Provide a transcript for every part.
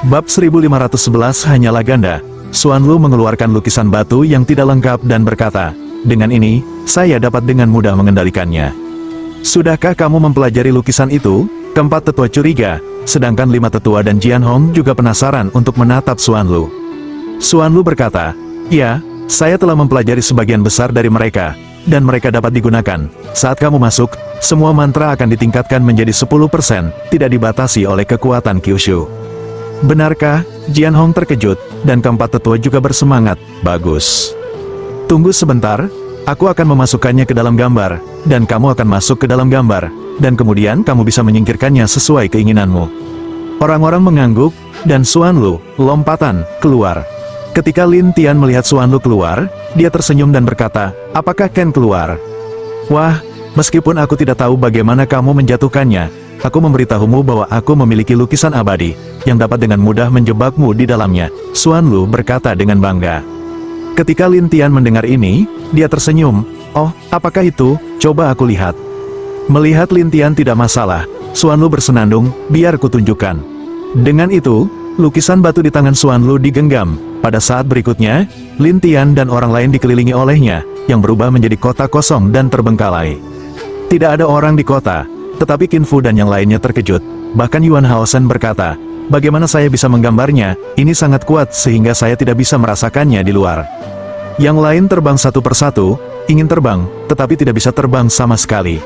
Bab 1511 hanyalah ganda. Xuanlu mengeluarkan lukisan batu yang tidak lengkap dan berkata, "Dengan ini, saya dapat dengan mudah mengendalikannya." "Sudahkah kamu mempelajari lukisan itu?" Keempat tetua curiga, sedangkan 5 tetua dan Jian Hong juga penasaran untuk menatap Xuanlu. Xuanlu berkata, "Ya, saya telah mempelajari sebagian besar dari mereka, dan mereka dapat digunakan. Saat kamu masuk, semua mantra akan ditingkatkan menjadi 10%, tidak dibatasi oleh kekuatan Kyushu." "Benarkah?" Jian Hong terkejut, dan keempat tetua juga bersemangat. "Bagus. Tunggu sebentar, aku akan memasukkannya ke dalam gambar, dan kamu akan masuk ke dalam gambar, dan kemudian kamu bisa menyingkirkannya sesuai keinginanmu." Orang-orang mengangguk, dan Xuanlu, lompatan, keluar. Ketika Lin Tian melihat Xuanlu keluar, dia tersenyum dan berkata, "Apakah Ken keluar?" "Wah, meskipun aku tidak tahu bagaimana kamu menjatuhkannya, aku memberitahumu bahwa aku memiliki lukisan abadi, yang dapat dengan mudah menjebakmu di dalamnya," Xuanlu berkata dengan bangga. Ketika Lin Tian mendengar ini, dia tersenyum. "Oh, apakah itu? Coba aku lihat." Melihat Lin Tian tidak masalah, Xuanlu bersenandung, "Biar kutunjukkan." Dengan itu, lukisan batu di tangan Xuanlu digenggam. Pada saat berikutnya, Lin Tian dan orang lain dikelilingi olehnya, yang berubah menjadi kota kosong dan terbengkalai. Tidak ada orang di kota, tetapi Qin Fu dan yang lainnya terkejut. Bahkan Yuan Haosen berkata, "Bagaimana saya bisa menggambarnya? Ini sangat kuat sehingga saya tidak bisa merasakannya di luar." Yang lain terbang satu persatu, ingin terbang, tetapi tidak bisa terbang sama sekali.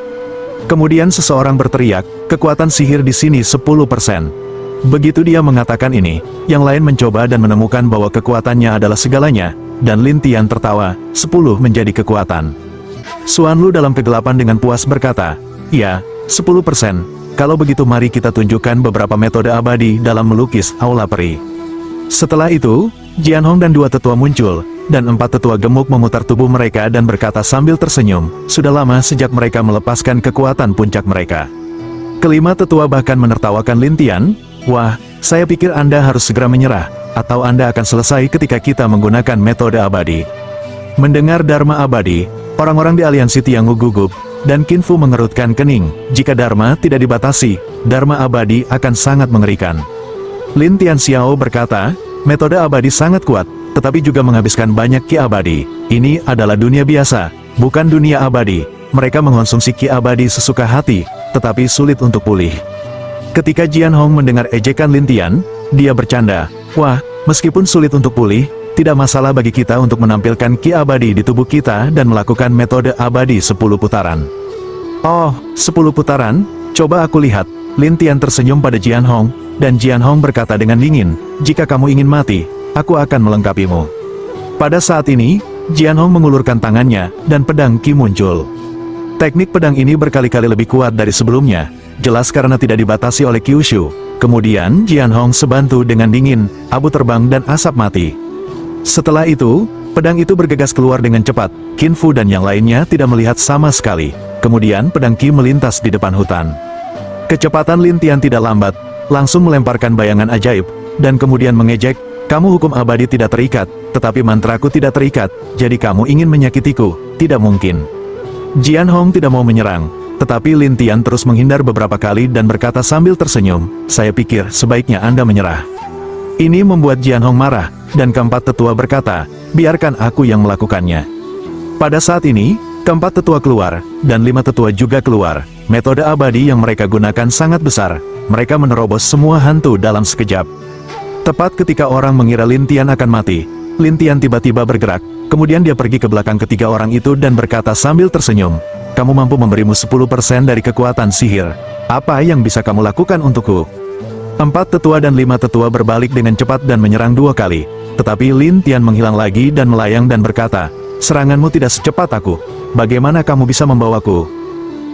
Kemudian seseorang berteriak, "Kekuatan sihir di sini 10%. Begitu dia mengatakan ini, yang lain mencoba dan menemukan bahwa kekuatannya adalah segalanya, dan Lin Tian tertawa, 10 menjadi kekuatan. Xuanlu dalam kegelapan dengan puas berkata, "Ya, 10%. Kalau begitu mari kita tunjukkan beberapa metode abadi dalam melukis aula peri." Setelah itu, Jian Hong dan 2 tetua muncul, dan 4 tetua gemuk memutar tubuh mereka dan berkata sambil tersenyum, "Sudah lama sejak mereka melepaskan kekuatan puncak mereka." Kelima tetua bahkan menertawakan Lin Tian, "Wah, saya pikir Anda harus segera menyerah, atau Anda akan selesai ketika kita menggunakan metode abadi." Mendengar Dharma abadi, orang-orang di aliansi Tiangu gugup, dan Qin Fu mengerutkan kening. Jika Dharma tidak dibatasi, Dharma abadi akan sangat mengerikan. Lin Tian Xiao berkata, "Metode abadi sangat kuat, tetapi juga menghabiskan banyak ki abadi. Ini adalah dunia biasa, bukan dunia abadi. Mereka mengkonsumsi ki abadi sesuka hati, tetapi sulit untuk pulih." Ketika Jian Hong mendengar ejekan Lin Tian, dia bercanda, "Wah, meskipun sulit untuk pulih, tidak masalah bagi kita untuk menampilkan ki abadi di tubuh kita dan melakukan metode abadi 10 putaran." "Oh, 10 putaran? Coba aku lihat." Lin Tian tersenyum pada Jian Hong, dan Jian Hong berkata dengan dingin, "Jika kamu ingin mati, aku akan melengkapimu." Pada saat ini, Jian Hong mengulurkan tangannya, dan pedang Qi muncul. Teknik pedang ini berkali-kali lebih kuat dari sebelumnya, jelas karena tidak dibatasi oleh Kyushu. Kemudian Jian Hong sebantu dengan dingin, abu terbang dan asap mati. Setelah itu, pedang itu bergegas keluar dengan cepat. Qin Fu dan yang lainnya tidak melihat sama sekali. Kemudian pedang Qi melintas di depan hutan. Kecepatan Lin Tian tidak lambat, langsung melemparkan bayangan ajaib, dan kemudian mengejek, "Kamu hukum abadi tidak terikat, tetapi mantraku tidak terikat, jadi kamu ingin menyakitiku? Tidak mungkin." Jian Hong tidak mau menyerang, tetapi Lin Tian terus menghindar beberapa kali dan berkata sambil tersenyum, "Saya pikir sebaiknya Anda menyerah." Ini membuat Jian Hong marah, dan keempat tetua berkata, "Biarkan aku yang melakukannya." Pada saat ini, keempat tetua keluar, dan 5 tetua juga keluar. Metode abadi yang mereka gunakan sangat besar, mereka menerobos semua hantu dalam sekejap. Tepat ketika orang mengira Lin Tian akan mati, Lin Tian tiba-tiba bergerak, kemudian dia pergi ke belakang ketiga orang itu dan berkata sambil tersenyum, "Kamu mampu memberimu 10% dari kekuatan sihir. Apa yang bisa kamu lakukan untukku?" 4 tetua dan 5 tetua berbalik dengan cepat dan menyerang 2 kali, tetapi Lin Tian menghilang lagi dan melayang dan berkata, "Seranganmu tidak secepat aku. Bagaimana kamu bisa membawaku?"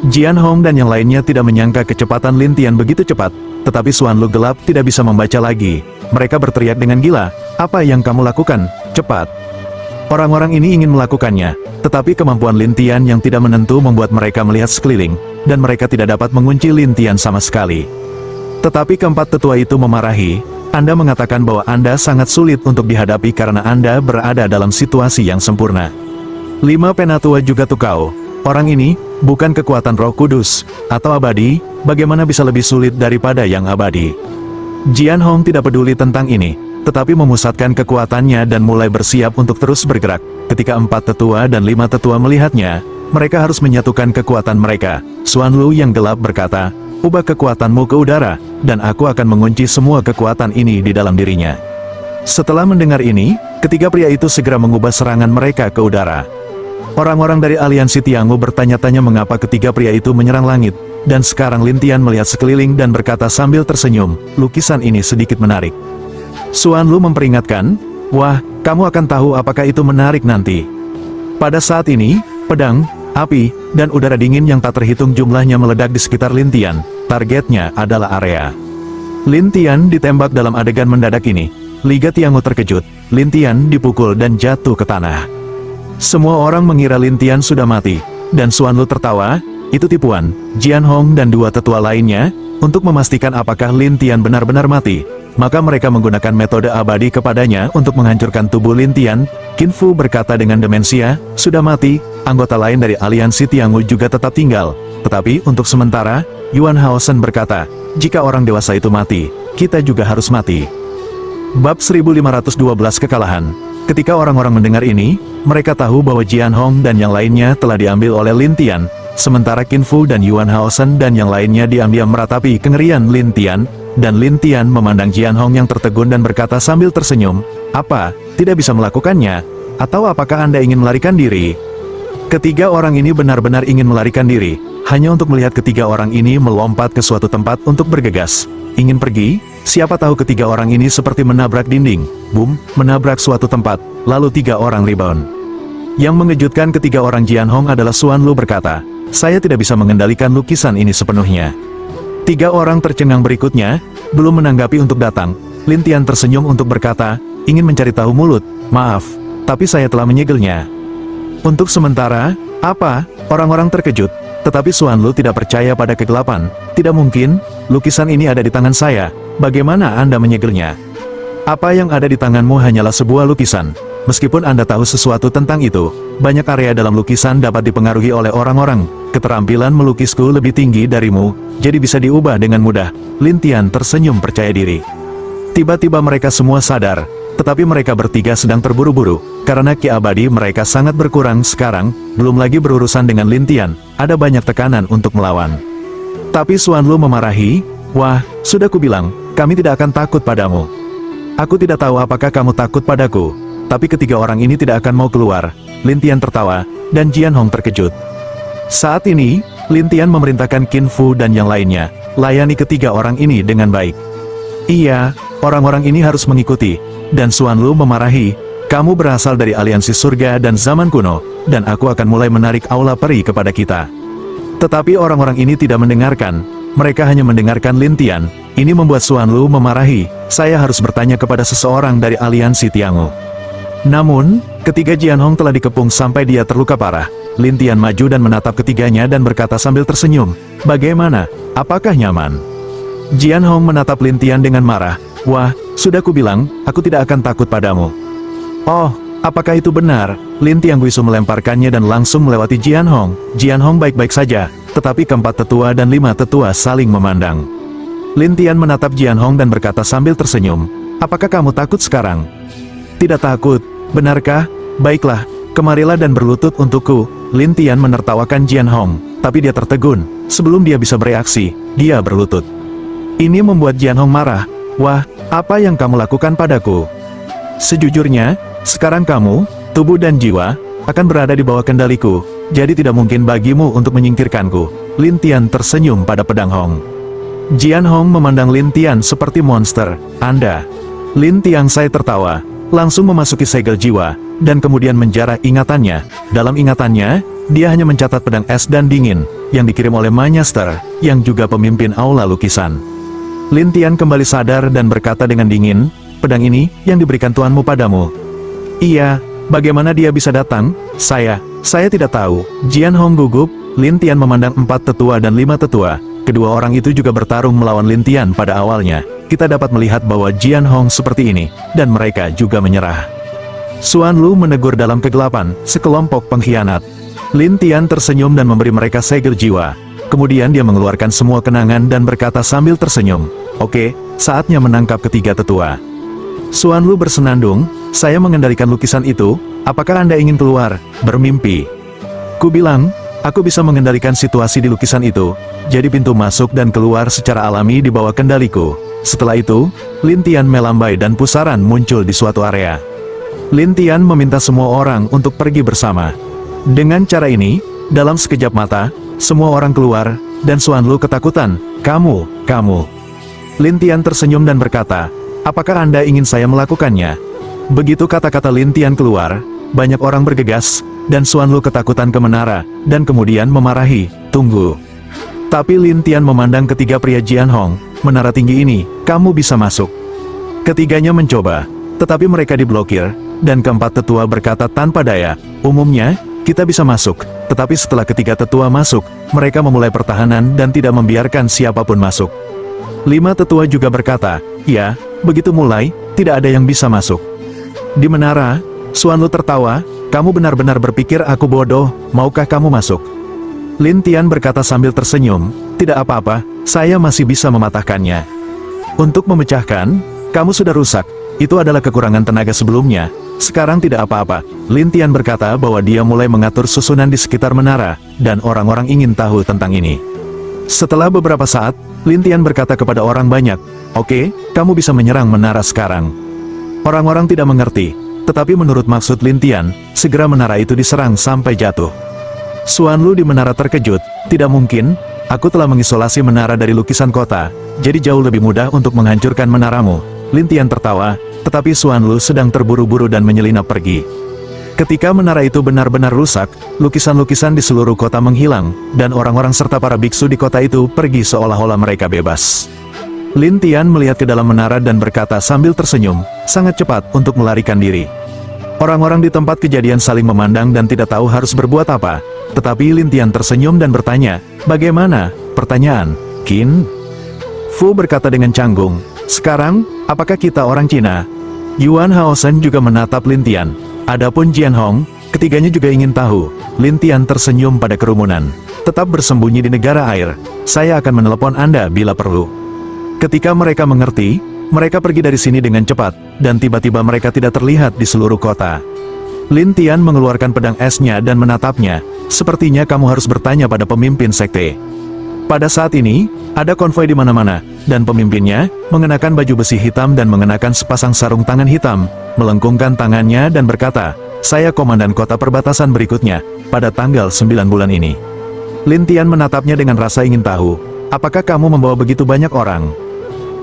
Jian Hong dan yang lainnya tidak menyangka kecepatan Lin Tian begitu cepat, tetapi Xuanlu gelap tidak bisa membaca lagi. Mereka berteriak dengan gila, "Apa yang kamu lakukan? Cepat!" Orang-orang ini ingin melakukannya, tetapi kemampuan Lin Tian yang tidak menentu membuat mereka melihat sekeliling, dan mereka tidak dapat mengunci Lin Tian sama sekali. Tetapi keempat tetua itu memarahi, "Anda mengatakan bahwa Anda sangat sulit untuk dihadapi karena Anda berada dalam situasi yang sempurna." 5 penatua juga tukau. Orang ini, bukan kekuatan Roh Kudus, atau abadi, bagaimana bisa lebih sulit daripada yang abadi? Jian Hong tidak peduli tentang ini, tetapi memusatkan kekuatannya dan mulai bersiap untuk terus bergerak. Ketika 4 tetua dan 5 tetua melihatnya, mereka harus menyatukan kekuatan mereka. Xuan Lu yang gelap berkata, "Ubah kekuatanmu ke udara, dan aku akan mengunci semua kekuatan ini di dalam dirinya." Setelah mendengar ini, ketiga pria itu segera mengubah serangan mereka ke udara. Orang-orang dari aliansi Tianghu bertanya-tanya mengapa ketiga pria itu menyerang langit, dan sekarang Lin Tian melihat sekeliling dan berkata sambil tersenyum, "Lukisan ini sedikit menarik." Xuan Lu memperingatkan, "Wah, kamu akan tahu apakah itu menarik nanti." Pada saat ini, pedang, api, dan udara dingin yang tak terhitung jumlahnya meledak di sekitar Lin Tian. Targetnya adalah area. Lin Tian ditembak dalam adegan mendadak ini. Liga Tianghu terkejut, Lin Tian dipukul dan jatuh ke tanah. Semua orang mengira Lin Tian sudah mati, dan Xuan Lu tertawa, "Itu tipuan." Jian Hong dan 2 tetua lainnya, untuk memastikan apakah Lin Tian benar-benar mati, maka mereka menggunakan metode abadi kepadanya untuk menghancurkan tubuh Lin Tian. Qin Fu berkata dengan demensia, "Sudah mati." Anggota lain dari aliansi Tianghu juga tetap tinggal, tetapi untuk sementara, Yuan Haosen berkata, "Jika orang dewasa itu mati, kita juga harus mati." Bab 1512 Kekalahan. Ketika orang-orang mendengar ini, mereka tahu bahwa Jian Hong dan yang lainnya telah diambil oleh Lin Tian, sementara Qin Fu dan Yuan Haosen dan yang lainnya diam-diam meratapi kengerian Lin Tian, dan Lin Tian memandang Jian Hong yang tertegun dan berkata sambil tersenyum, "Apa, tidak bisa melakukannya? Atau apakah Anda ingin melarikan diri?" Ketiga orang ini benar-benar ingin melarikan diri, hanya untuk melihat ketiga orang ini melompat ke suatu tempat untuk bergegas. Ingin pergi? Siapa tahu ketiga orang ini seperti menabrak dinding, boom, menabrak suatu tempat, lalu 3 orang rebound. Yang mengejutkan ketiga orang Jian Hong adalah Xuan Lu berkata, "Saya tidak bisa mengendalikan lukisan ini sepenuhnya." 3 orang tercengang berikutnya, belum menanggapi untuk datang. Lin Tian tersenyum untuk berkata, "Ingin mencari tahu mulut, maaf, tapi saya telah menyegelnya." Untuk sementara, apa? Orang-orang terkejut, tetapi Xuan Lu tidak percaya pada kegelapan. "Tidak mungkin, lukisan ini ada di tangan saya, bagaimana Anda menyegelnya?" "Apa yang ada di tanganmu hanyalah sebuah lukisan. Meskipun Anda tahu sesuatu tentang itu, banyak area dalam lukisan dapat dipengaruhi oleh orang-orang. Keterampilan melukisku lebih tinggi darimu, jadi bisa diubah dengan mudah." Lin Tian tersenyum percaya diri. Tiba-tiba mereka semua sadar, tetapi mereka bertiga sedang terburu-buru, karena ki abadi mereka sangat berkurang sekarang, belum lagi berurusan dengan Lin Tian, ada banyak tekanan untuk melawan. Tapi Xuan Lu memarahi, "Wah, sudah kubilang, kami tidak akan takut padamu. Aku tidak tahu apakah kamu takut padaku, tapi ketiga orang ini tidak akan mau keluar." Lin Tian tertawa, dan Jian Hong terkejut. Saat ini, Lin Tian memerintahkan Qin Fu dan yang lainnya, layani ketiga orang ini dengan baik. "Iya, orang-orang ini harus mengikuti." Dan Xuan Lu memarahi, "Kamu berasal dari aliansi surga dan zaman kuno, dan aku akan mulai menarik aula peri kepada kita." Tetapi orang-orang ini tidak mendengarkan, mereka hanya mendengarkan Lin Tian. Ini membuat Xuan Lu memarahi, "Saya harus bertanya kepada seseorang dari aliansi Tianghu." Namun, ketika Jian Hong telah dikepung sampai dia terluka parah, Lin Tian maju dan menatap ketiganya dan berkata sambil tersenyum, "Bagaimana? Apakah nyaman?" Jian Hong menatap Lin Tian dengan marah, "Wah, sudah kubilang, aku tidak akan takut padamu." "Oh, apakah itu benar?" Lin Tian Guisu melemparkannya dan langsung melewati Jian Hong. Jian Hong baik-baik saja, tetapi keempat tetua dan 5 tetua saling memandang. Lin Tian menatap Jian Hong dan berkata sambil tersenyum, "Apakah kamu takut sekarang?" "Tidak takut, benarkah? Baiklah, kemarilah dan berlutut untukku." Lin Tian menertawakan Jian Hong, tapi dia tertegun. Sebelum dia bisa bereaksi, dia berlutut. Ini membuat Jian Hong marah. "Wah, apa yang kamu lakukan padaku? Sejujurnya, sekarang kamu, tubuh dan jiwa, akan berada di bawah kendaliku, jadi tidak mungkin bagimu untuk menyingkirkanku." Lin Tian tersenyum pada pedang Hong. Jian Hong memandang Lin Tian seperti monster. "Anda?" Lin Tiansai tertawa, langsung memasuki segel jiwa, dan kemudian menjarah ingatannya. Dalam ingatannya, dia hanya mencatat pedang es dan dingin, yang dikirim oleh Manyaster, yang juga pemimpin aula lukisan. Lin Tian kembali sadar dan berkata dengan dingin, "Pedang ini, yang diberikan tuanmu padamu." "Iya, bagaimana dia bisa datang? Saya tidak tahu." Jian Hong gugup. Lin Tian memandang 4 tetua dan 5 tetua. Kedua orang itu juga bertarung melawan Lin Tian pada awalnya. Kita dapat melihat bahwa Jian Hong seperti ini, dan mereka juga menyerah. Xuan Lu menegur dalam kegelapan, "Sekelompok pengkhianat." Lin Tian tersenyum dan memberi mereka segel jiwa. Kemudian dia mengeluarkan semua kenangan dan berkata sambil tersenyum, "Oke, saatnya menangkap ketiga tetua." Xuan Lu bersenandung, "Saya mengendalikan lukisan itu, apakah Anda ingin keluar, bermimpi?" Ku bilang, "Aku bisa mengendalikan situasi di lukisan itu, jadi pintu masuk dan keluar secara alami di bawah kendaliku." Setelah itu, Lin Tian melambai dan pusaran muncul di suatu area. Lin Tian meminta semua orang untuk pergi bersama. Dengan cara ini, dalam sekejap mata, semua orang keluar, dan Xuan Lu ketakutan, Kamu. Lin Tian tersenyum dan berkata, "Apakah Anda ingin saya melakukannya?" Begitu kata-kata Lin Tian keluar, banyak orang bergegas, dan Xuan Lu ketakutan ke menara, dan kemudian memarahi, "Tunggu." Tapi Lin Tian memandang ketiga pria Jian Hong, "Menara tinggi ini, kamu bisa masuk." Ketiganya mencoba, tetapi mereka diblokir, dan keempat tetua berkata tanpa daya, "Umumnya, kita bisa masuk." Tetapi setelah ketiga tetua masuk, mereka memulai pertahanan dan tidak membiarkan siapapun masuk. 5 tetua juga berkata, "Ya, begitu mulai, tidak ada yang bisa masuk." Di menara, Xuan Lu tertawa, "Kamu benar-benar berpikir aku bodoh, maukah kamu masuk?" Lin Tian berkata sambil tersenyum, "Tidak apa-apa, saya masih bisa mematahkannya." "Untuk memecahkan, kamu sudah rusak, itu adalah kekurangan tenaga sebelumnya, sekarang tidak apa-apa." Lin Tian berkata bahwa dia mulai mengatur susunan di sekitar menara, dan orang-orang ingin tahu tentang ini. Setelah beberapa saat, Lin Tian berkata kepada orang banyak, "Oke, kamu bisa menyerang menara sekarang." Orang-orang tidak mengerti, tetapi menurut maksud Lin Tian, segera menara itu diserang sampai jatuh. Xuan Lu di menara terkejut, "Tidak mungkin, aku telah mengisolasi menara dari lukisan kota, jadi jauh lebih mudah untuk menghancurkan menaramu." Lin Tian tertawa, tetapi Xuan Lu sedang terburu-buru dan menyelinap pergi. Ketika menara itu benar-benar rusak, lukisan-lukisan di seluruh kota menghilang, dan orang-orang serta para biksu di kota itu pergi seolah-olah mereka bebas. Lin Tian melihat ke dalam menara dan berkata sambil tersenyum, "Sangat cepat untuk melarikan diri." Orang-orang di tempat kejadian saling memandang dan tidak tahu harus berbuat apa, tetapi Lin Tian tersenyum dan bertanya, "Bagaimana?" Pertanyaan, "Qin?" Fu berkata dengan canggung, "Sekarang, apakah kita orang Cina?" Yuan Haosen juga menatap Lin Tian. Adapun Jian Hong, ketiganya juga ingin tahu. Lin Tian tersenyum pada kerumunan. "Tetap bersembunyi di negara air. Saya akan menelepon Anda bila perlu." Ketika mereka mengerti, mereka pergi dari sini dengan cepat, dan tiba-tiba mereka tidak terlihat di seluruh kota. Lin Tian mengeluarkan pedang esnya dan menatapnya. "Sepertinya kamu harus bertanya pada pemimpin sekte." Pada saat ini, ada konvoi di mana-mana, dan pemimpinnya mengenakan baju besi hitam dan mengenakan sepasang sarung tangan hitam, melengkungkan tangannya dan berkata, "Saya komandan kota perbatasan berikutnya, pada tanggal 9 bulan ini." Lin Tian menatapnya dengan rasa ingin tahu, "Apakah kamu membawa begitu banyak orang?"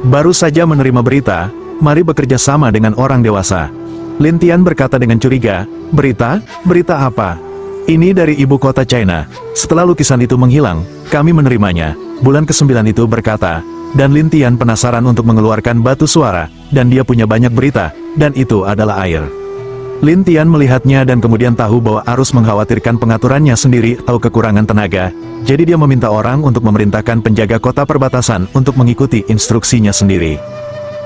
"Baru saja menerima berita, mari bekerja sama dengan orang dewasa." Lin Tian berkata dengan curiga, "Berita? Berita apa?" "Ini dari ibu kota China. Setelah lukisan itu menghilang, kami menerimanya." Bulan ke-9 itu berkata, dan Lin Tian penasaran untuk mengeluarkan batu suara, dan dia punya banyak berita, dan itu adalah air. Lin Tian melihatnya dan kemudian tahu bahwa arus mengkhawatirkan pengaturannya sendiri atau kekurangan tenaga, jadi dia meminta orang untuk memerintahkan penjaga kota perbatasan untuk mengikuti instruksinya sendiri.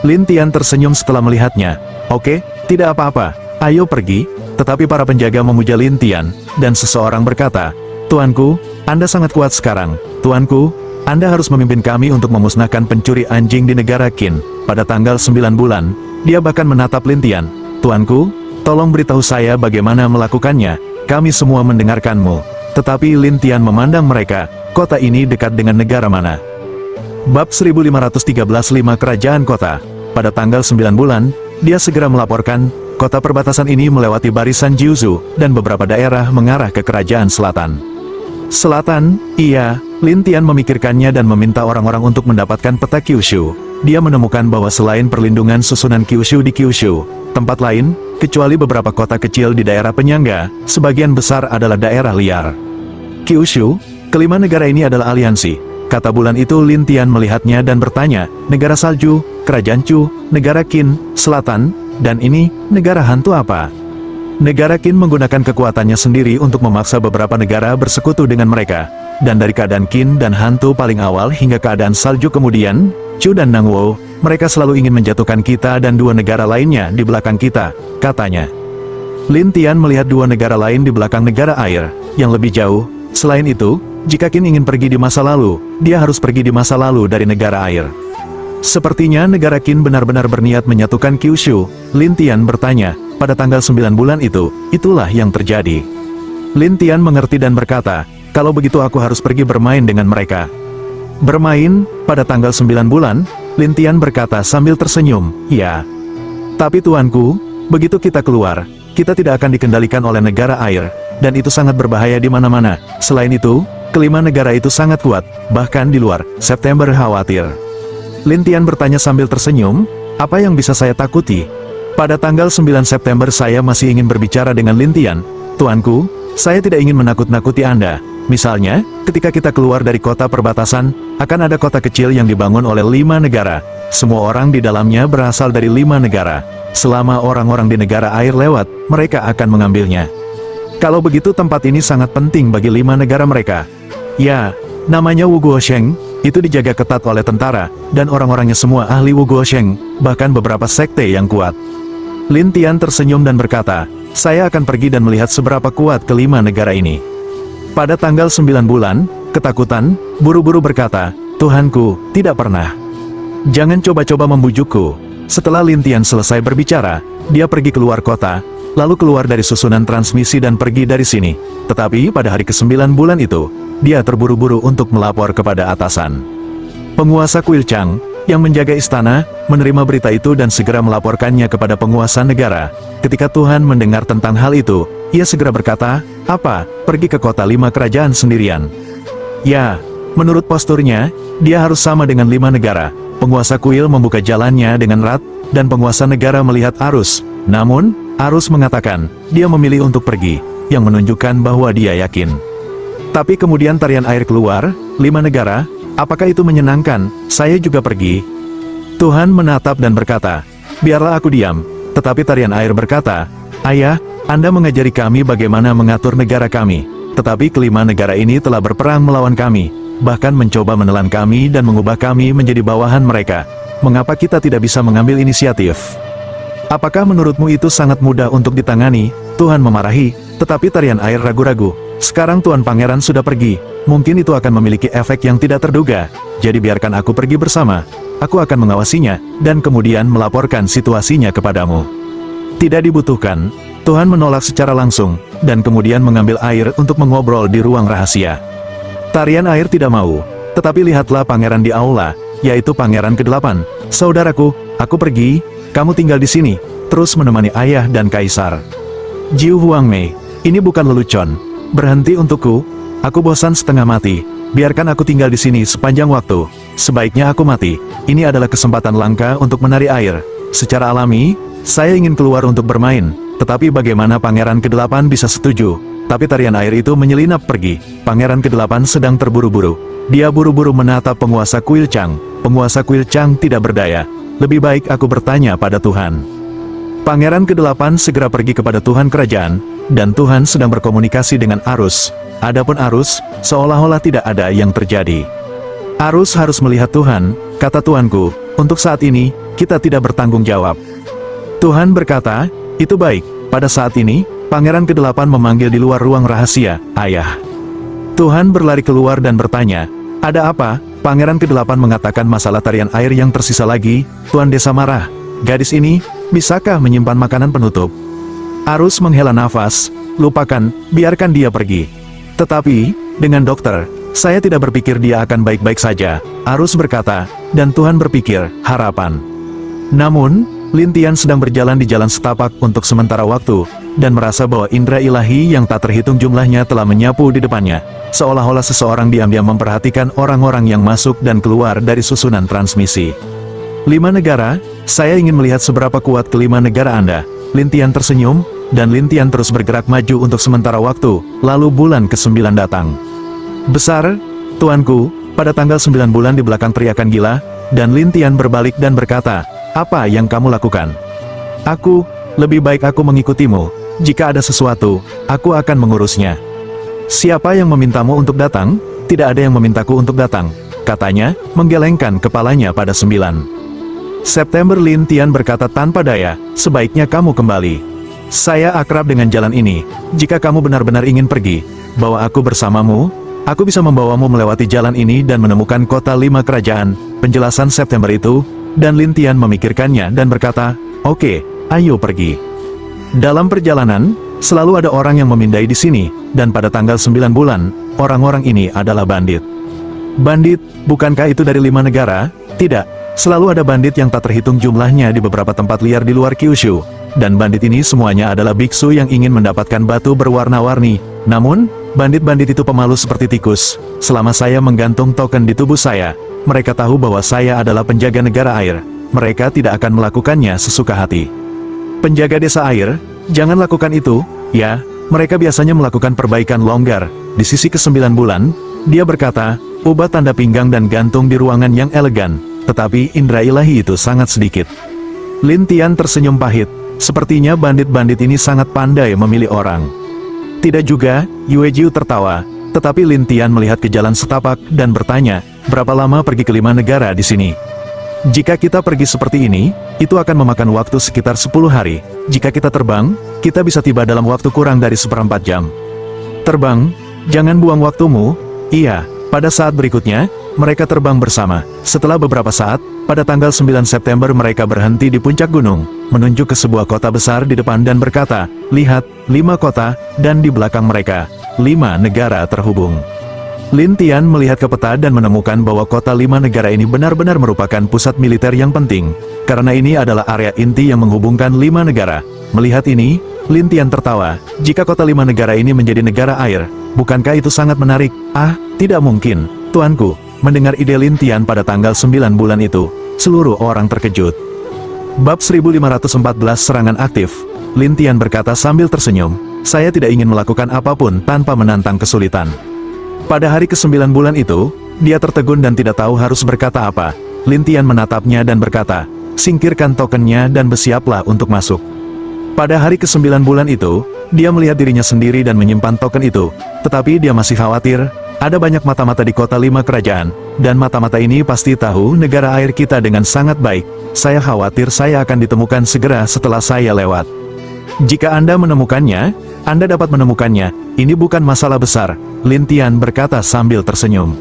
Lin Tian tersenyum setelah melihatnya. "Oke, tidak apa-apa, ayo pergi." Tetapi para penjaga memuja Lin Tian, dan seseorang berkata, "Tuanku, Anda sangat kuat sekarang. Tuanku, Anda harus memimpin kami untuk memusnahkan pencuri anjing di negara Qin." Pada tanggal 9 bulan, dia bahkan menatap Lin Tian. "Tuanku, tolong beritahu saya bagaimana melakukannya, kami semua mendengarkanmu." Tetapi Lin Tian memandang mereka, "Kota ini dekat dengan negara mana?" Bab 1513 Kerajaan Kota. Pada tanggal 9 bulan, dia segera melaporkan, kota perbatasan ini melewati barisan Jiuzhou, dan beberapa daerah mengarah ke kerajaan selatan. Selatan, iya, Lin Tian memikirkannya dan meminta orang-orang untuk mendapatkan peta Kyushu. Dia menemukan bahwa selain perlindungan susunan Kyushu di Kyushu, tempat lain, kecuali beberapa kota kecil di daerah penyangga, sebagian besar adalah daerah liar. Kyushu, kelima negara ini adalah aliansi. Kata bulan itu Lin Tian melihatnya dan bertanya, "Negara salju, kerajaan Chu, negara Qin, selatan, dan ini, negara hantu apa?" Negara Qin menggunakan kekuatannya sendiri untuk memaksa beberapa negara bersekutu dengan mereka. Dan dari keadaan Qin dan hantu paling awal hingga keadaan salju kemudian, Chu dan Nangwo, mereka selalu ingin menjatuhkan kita dan dua negara lainnya di belakang kita, katanya. Lin Tian melihat dua negara lain di belakang negara air, yang lebih jauh. Selain itu, jika Qin ingin pergi di masa lalu, dia harus pergi di masa lalu dari negara air. Sepertinya negara Qin benar-benar berniat menyatukan Kyushu. Lin Tian bertanya, pada tanggal 9 bulan itu, itulah yang terjadi. Lin Tian mengerti dan berkata, kalau begitu aku harus pergi bermain dengan mereka. Bermain, pada tanggal 9 bulan, Lin Tian berkata sambil tersenyum, ya. Tapi tuanku, begitu kita keluar, kita tidak akan dikendalikan oleh negara air, dan itu sangat berbahaya di mana-mana. Selain itu, kelima negara itu sangat kuat, bahkan di luar. September khawatir. Lin Tian bertanya sambil tersenyum, apa yang bisa saya takuti? Pada tanggal 9 September saya masih ingin berbicara dengan Lin Tian. Tuanku, saya tidak ingin menakut-nakuti Anda. Misalnya, ketika kita keluar dari kota perbatasan, akan ada kota kecil yang dibangun oleh 5 negara. Semua orang di dalamnya berasal dari 5 negara. Selama orang-orang di negara air lewat, mereka akan mengambilnya. Kalau begitu tempat ini sangat penting bagi 5 negara mereka. Ya, namanya Wuguosheng, itu dijaga ketat oleh tentara, dan orang-orangnya semua ahli Wuguosheng, bahkan beberapa sekte yang kuat. Lin Tian tersenyum dan berkata, saya akan pergi dan melihat seberapa kuat kelima negara ini. Pada tanggal 9 bulan, ketakutan, buru-buru berkata, Tuhanku, tidak pernah. Jangan coba-coba membujukku. Setelah Lin Tian selesai berbicara, dia pergi keluar kota, lalu keluar dari susunan transmisi dan pergi dari sini. Tetapi pada hari ke-9 bulan itu, dia terburu-buru untuk melapor kepada atasan. Penguasa Kuil Chang, yang menjaga istana, menerima berita itu dan segera melaporkannya kepada penguasa negara. Ketika Tuhan mendengar tentang hal itu, ia segera berkata, apa, pergi ke kota 5 kerajaan sendirian? Ya, menurut posturnya, dia harus sama dengan 5 negara. Penguasa kuil membuka jalannya dengan erat, dan penguasa negara melihat Arus. Namun, Arus mengatakan, dia memilih untuk pergi, yang menunjukkan bahwa dia yakin. Tapi kemudian tarian air keluar, 5 negara, apakah itu menyenangkan? Saya juga pergi. Tuhan menatap dan berkata, biarlah aku diam. Tetapi tarian air berkata, ayah, Anda mengajari kami bagaimana mengatur negara kami. Tetapi kelima negara ini telah berperang melawan kami, bahkan mencoba menelan kami dan mengubah kami menjadi bawahan mereka. Mengapa kita tidak bisa mengambil inisiatif? Apakah menurutmu itu sangat mudah untuk ditangani? Tuhan memarahi, tetapi tarian air ragu-ragu. Sekarang Tuan Pangeran sudah pergi, mungkin itu akan memiliki efek yang tidak terduga. Jadi biarkan aku pergi bersama. Aku akan mengawasinya, dan kemudian melaporkan situasinya kepadamu. Tidak dibutuhkan. Tuhan menolak secara langsung, dan kemudian mengambil air untuk mengobrol di ruang rahasia. Tarian air tidak mau, tetapi lihatlah pangeran di aula, yaitu pangeran ke-8. Saudaraku, aku pergi, kamu tinggal di sini, terus menemani ayah dan kaisar. Jiu Huangmei, ini bukan lelucon. Berhenti untukku, aku bosan setengah mati, biarkan aku tinggal di sini sepanjang waktu. Sebaiknya aku mati, ini adalah kesempatan langka untuk menari air. Secara alami, saya ingin keluar untuk bermain, tetapi bagaimana pangeran ke-8 bisa setuju? Tapi tarian air itu menyelinap pergi. Pangeran ke-8 sedang terburu-buru. Dia buru-buru menatap penguasa Kuil Chang. Penguasa Kuil Chang tidak berdaya. Lebih baik aku bertanya pada Tuhan. Pangeran ke-8 segera pergi kepada Tuhan kerajaan, dan Tuhan sedang berkomunikasi dengan Arus. Adapun Arus, seolah-olah tidak ada yang terjadi. Arus harus melihat Tuhan, kata Tuanku, untuk saat ini, kita tidak bertanggung jawab. Tuhan berkata, itu baik. Pada saat ini, Pangeran ke-8 memanggil di luar ruang rahasia, ayah. Tuhan berlari keluar dan bertanya, ada apa? Pangeran ke-8 mengatakan masalah tarian air yang tersisa lagi. Tuan Desa marah. Gadis ini, bisakah menyimpan makanan penutup? Arus menghela nafas, lupakan, biarkan dia pergi. Tetapi, dengan dokter, saya tidak berpikir dia akan baik-baik saja. Arus berkata, dan Tuhan berpikir, harapan. Namun, Lin Tian sedang berjalan di jalan setapak untuk sementara waktu, dan merasa bahwa indera ilahi yang tak terhitung jumlahnya telah menyapu di depannya, seolah-olah seseorang diam-diam memperhatikan orang-orang yang masuk dan keluar dari susunan transmisi. 5 negara, saya ingin melihat seberapa kuat kelima negara Anda. Lin Tian tersenyum, dan Lin Tian terus bergerak maju untuk sementara waktu, lalu bulan ke-9 datang. Besar, tuanku, pada tanggal 9 bulan di belakang teriakan gila, dan Lin Tian berbalik dan berkata, apa yang kamu lakukan? Aku, lebih baik aku mengikutimu. Jika ada sesuatu, aku akan mengurusnya. Siapa yang memintamu untuk datang? Tidak ada yang memintaku untuk datang, katanya, menggelengkan kepalanya pada 9 September. Lin Tian berkata tanpa daya, sebaiknya kamu kembali. Saya akrab dengan jalan ini. Jika kamu benar-benar ingin pergi, bawa aku bersamamu. Aku bisa membawamu melewati jalan ini dan menemukan kota 5 kerajaan, penjelasan September itu, dan Lin Tian memikirkannya dan berkata, oke, ayo pergi. Dalam perjalanan, selalu ada orang yang memindai di sini, dan pada tanggal 9 bulan, orang-orang ini adalah bandit. Bandit, bukankah itu dari 5 negara? Tidak, selalu ada bandit yang tak terhitung jumlahnya di beberapa tempat liar di luar Kyushu, dan bandit ini semuanya adalah biksu yang ingin mendapatkan batu berwarna-warni. Namun, bandit-bandit itu pemalu seperti tikus. Selama saya menggantung token di tubuh saya, mereka tahu bahwa saya adalah penjaga negara air. Mereka tidak akan melakukannya sesuka hati. Penjaga desa air, jangan lakukan itu, ya. Mereka biasanya melakukan perbaikan longgar. Di sisi ke-9 bulan, dia berkata, ubah tanda pinggang dan gantung di ruangan yang elegan, tetapi indera ilahi itu sangat sedikit. Lin Tian tersenyum pahit. Sepertinya bandit-bandit ini sangat pandai memilih orang. Tidak juga, Yue Jiu tertawa, tetapi Lin Tian melihat ke jalan setapak dan bertanya, berapa lama pergi ke 5 negara di sini? Jika kita pergi seperti ini, itu akan memakan waktu sekitar 10 hari. Jika kita terbang, kita bisa tiba dalam waktu kurang dari 1/4 jam. Terbang, jangan buang waktumu. Iya, pada saat berikutnya, mereka terbang bersama. Setelah beberapa saat, pada tanggal 9 September mereka berhenti di puncak gunung, menunjuk ke sebuah kota besar di depan dan berkata, lihat, 5 kota, dan di belakang mereka, 5 negara terhubung. Lin Tian melihat ke peta dan menemukan bahwa kota 5 negara ini benar-benar merupakan pusat militer yang penting, karena ini adalah area inti yang menghubungkan 5 negara. Melihat ini, Lin Tian tertawa, jika kota 5 negara ini menjadi negara air, bukankah itu sangat menarik? Ah, tidak mungkin, tuanku. Mendengar ide Lin Tian pada tanggal 9 bulan itu, seluruh orang terkejut. Bab 1514 serangan aktif, Lin Tian berkata sambil tersenyum, saya tidak ingin melakukan apapun tanpa menantang kesulitan. Pada hari ke-9 bulan itu, dia tertegun dan tidak tahu harus berkata apa. Lin Tian menatapnya dan berkata, singkirkan tokennya dan bersiaplah untuk masuk. Pada hari ke-9 bulan itu, dia melihat dirinya sendiri dan menyimpan token itu, tetapi dia masih khawatir. Ada banyak mata-mata di kota 5 kerajaan, dan mata-mata ini pasti tahu negara air kita dengan sangat baik. Saya khawatir saya akan ditemukan segera setelah saya lewat. Jika Anda menemukannya, Anda dapat menemukannya, ini bukan masalah besar, Lin Tian berkata sambil tersenyum.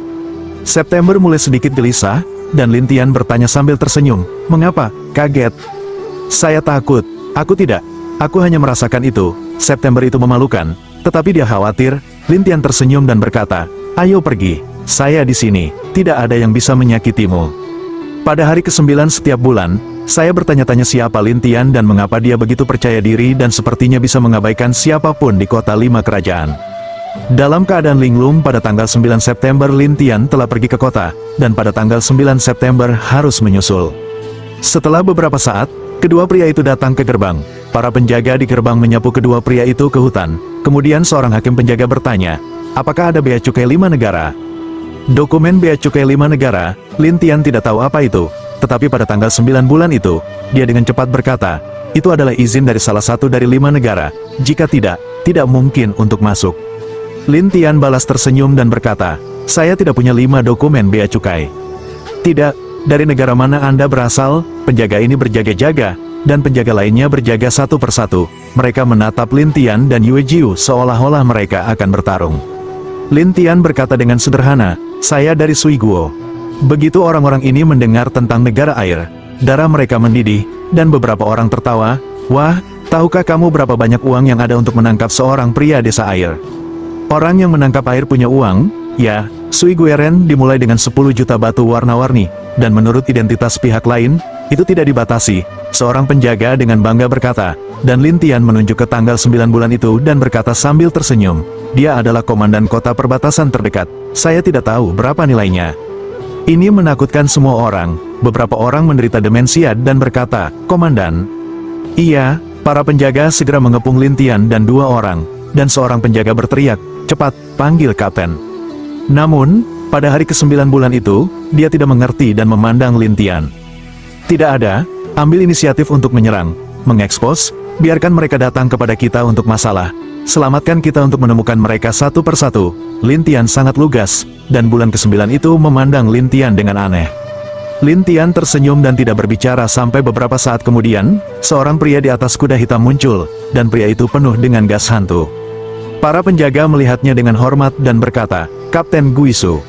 September mulai sedikit gelisah, dan Lin Tian bertanya sambil tersenyum, mengapa? Kaget. Saya takut, aku tidak, aku hanya merasakan itu, September itu memalukan, tetapi dia khawatir. Lin Tian tersenyum dan berkata, ayo pergi, saya di sini, tidak ada yang bisa menyakitimu. Pada hari ke-9 setiap bulan, saya bertanya-tanya siapa Lin Tian dan mengapa dia begitu percaya diri dan sepertinya bisa mengabaikan siapapun di kota 5 kerajaan. Dalam keadaan linglung pada tanggal 9 September Lin Tian telah pergi ke kota, dan pada tanggal 9 September harus menyusul. Setelah beberapa saat, kedua pria itu datang ke gerbang. Para penjaga di gerbang menyapu kedua pria itu ke hutan. Kemudian seorang hakim penjaga bertanya, apakah ada bea cukai 5 negara? Dokumen bea cukai 5 negara, Lin Tian tidak tahu apa itu. Tetapi pada tanggal 9 bulan itu, dia dengan cepat berkata, itu adalah izin dari salah satu dari 5 negara. Jika tidak, tidak mungkin untuk masuk. Lin Tian balas tersenyum dan berkata, saya tidak punya 5 dokumen bea cukai. Tidak, dari negara mana Anda berasal? Penjaga ini berjaga-jaga, dan penjaga lainnya berjaga satu persatu. Mereka menatap Lin Tian dan Yue Jiu seolah-olah mereka akan bertarung. Lin Tian berkata dengan sederhana, saya dari Suiguo. Begitu orang-orang ini mendengar tentang negara air, darah mereka mendidih, dan beberapa orang tertawa, wah, tahukah kamu berapa banyak uang yang ada untuk menangkap seorang pria desa air? Orang yang menangkap air punya uang, ya, Suigueren dimulai dengan 10 juta batu warna-warni, dan menurut identitas pihak lain, itu tidak dibatasi. Seorang penjaga dengan bangga berkata, dan Lin Tian menunjuk ke tanggal 9 bulan itu dan berkata sambil tersenyum, dia adalah komandan kota perbatasan terdekat, saya tidak tahu berapa nilainya. Ini menakutkan semua orang, beberapa orang menderita demensia dan berkata, komandan. Iya, para penjaga segera mengepung Lin Tian dan 2 orang, dan seorang penjaga berteriak, cepat, panggil kapten. Namun, pada hari ke-9 bulan itu, dia tidak mengerti dan memandang Lin Tian. Tidak ada, ambil inisiatif untuk menyerang, mengekspos, biarkan mereka datang kepada kita untuk masalah. Selamatkan kita untuk menemukan mereka satu persatu. Lin Tian sangat lugas, dan bulan ke-9 itu memandang Lin Tian dengan aneh. Lin Tian tersenyum dan tidak berbicara sampai beberapa saat kemudian, seorang pria di atas kuda hitam muncul, dan pria itu penuh dengan gas hantu. Para penjaga melihatnya dengan hormat dan berkata, "Kapten Guisu."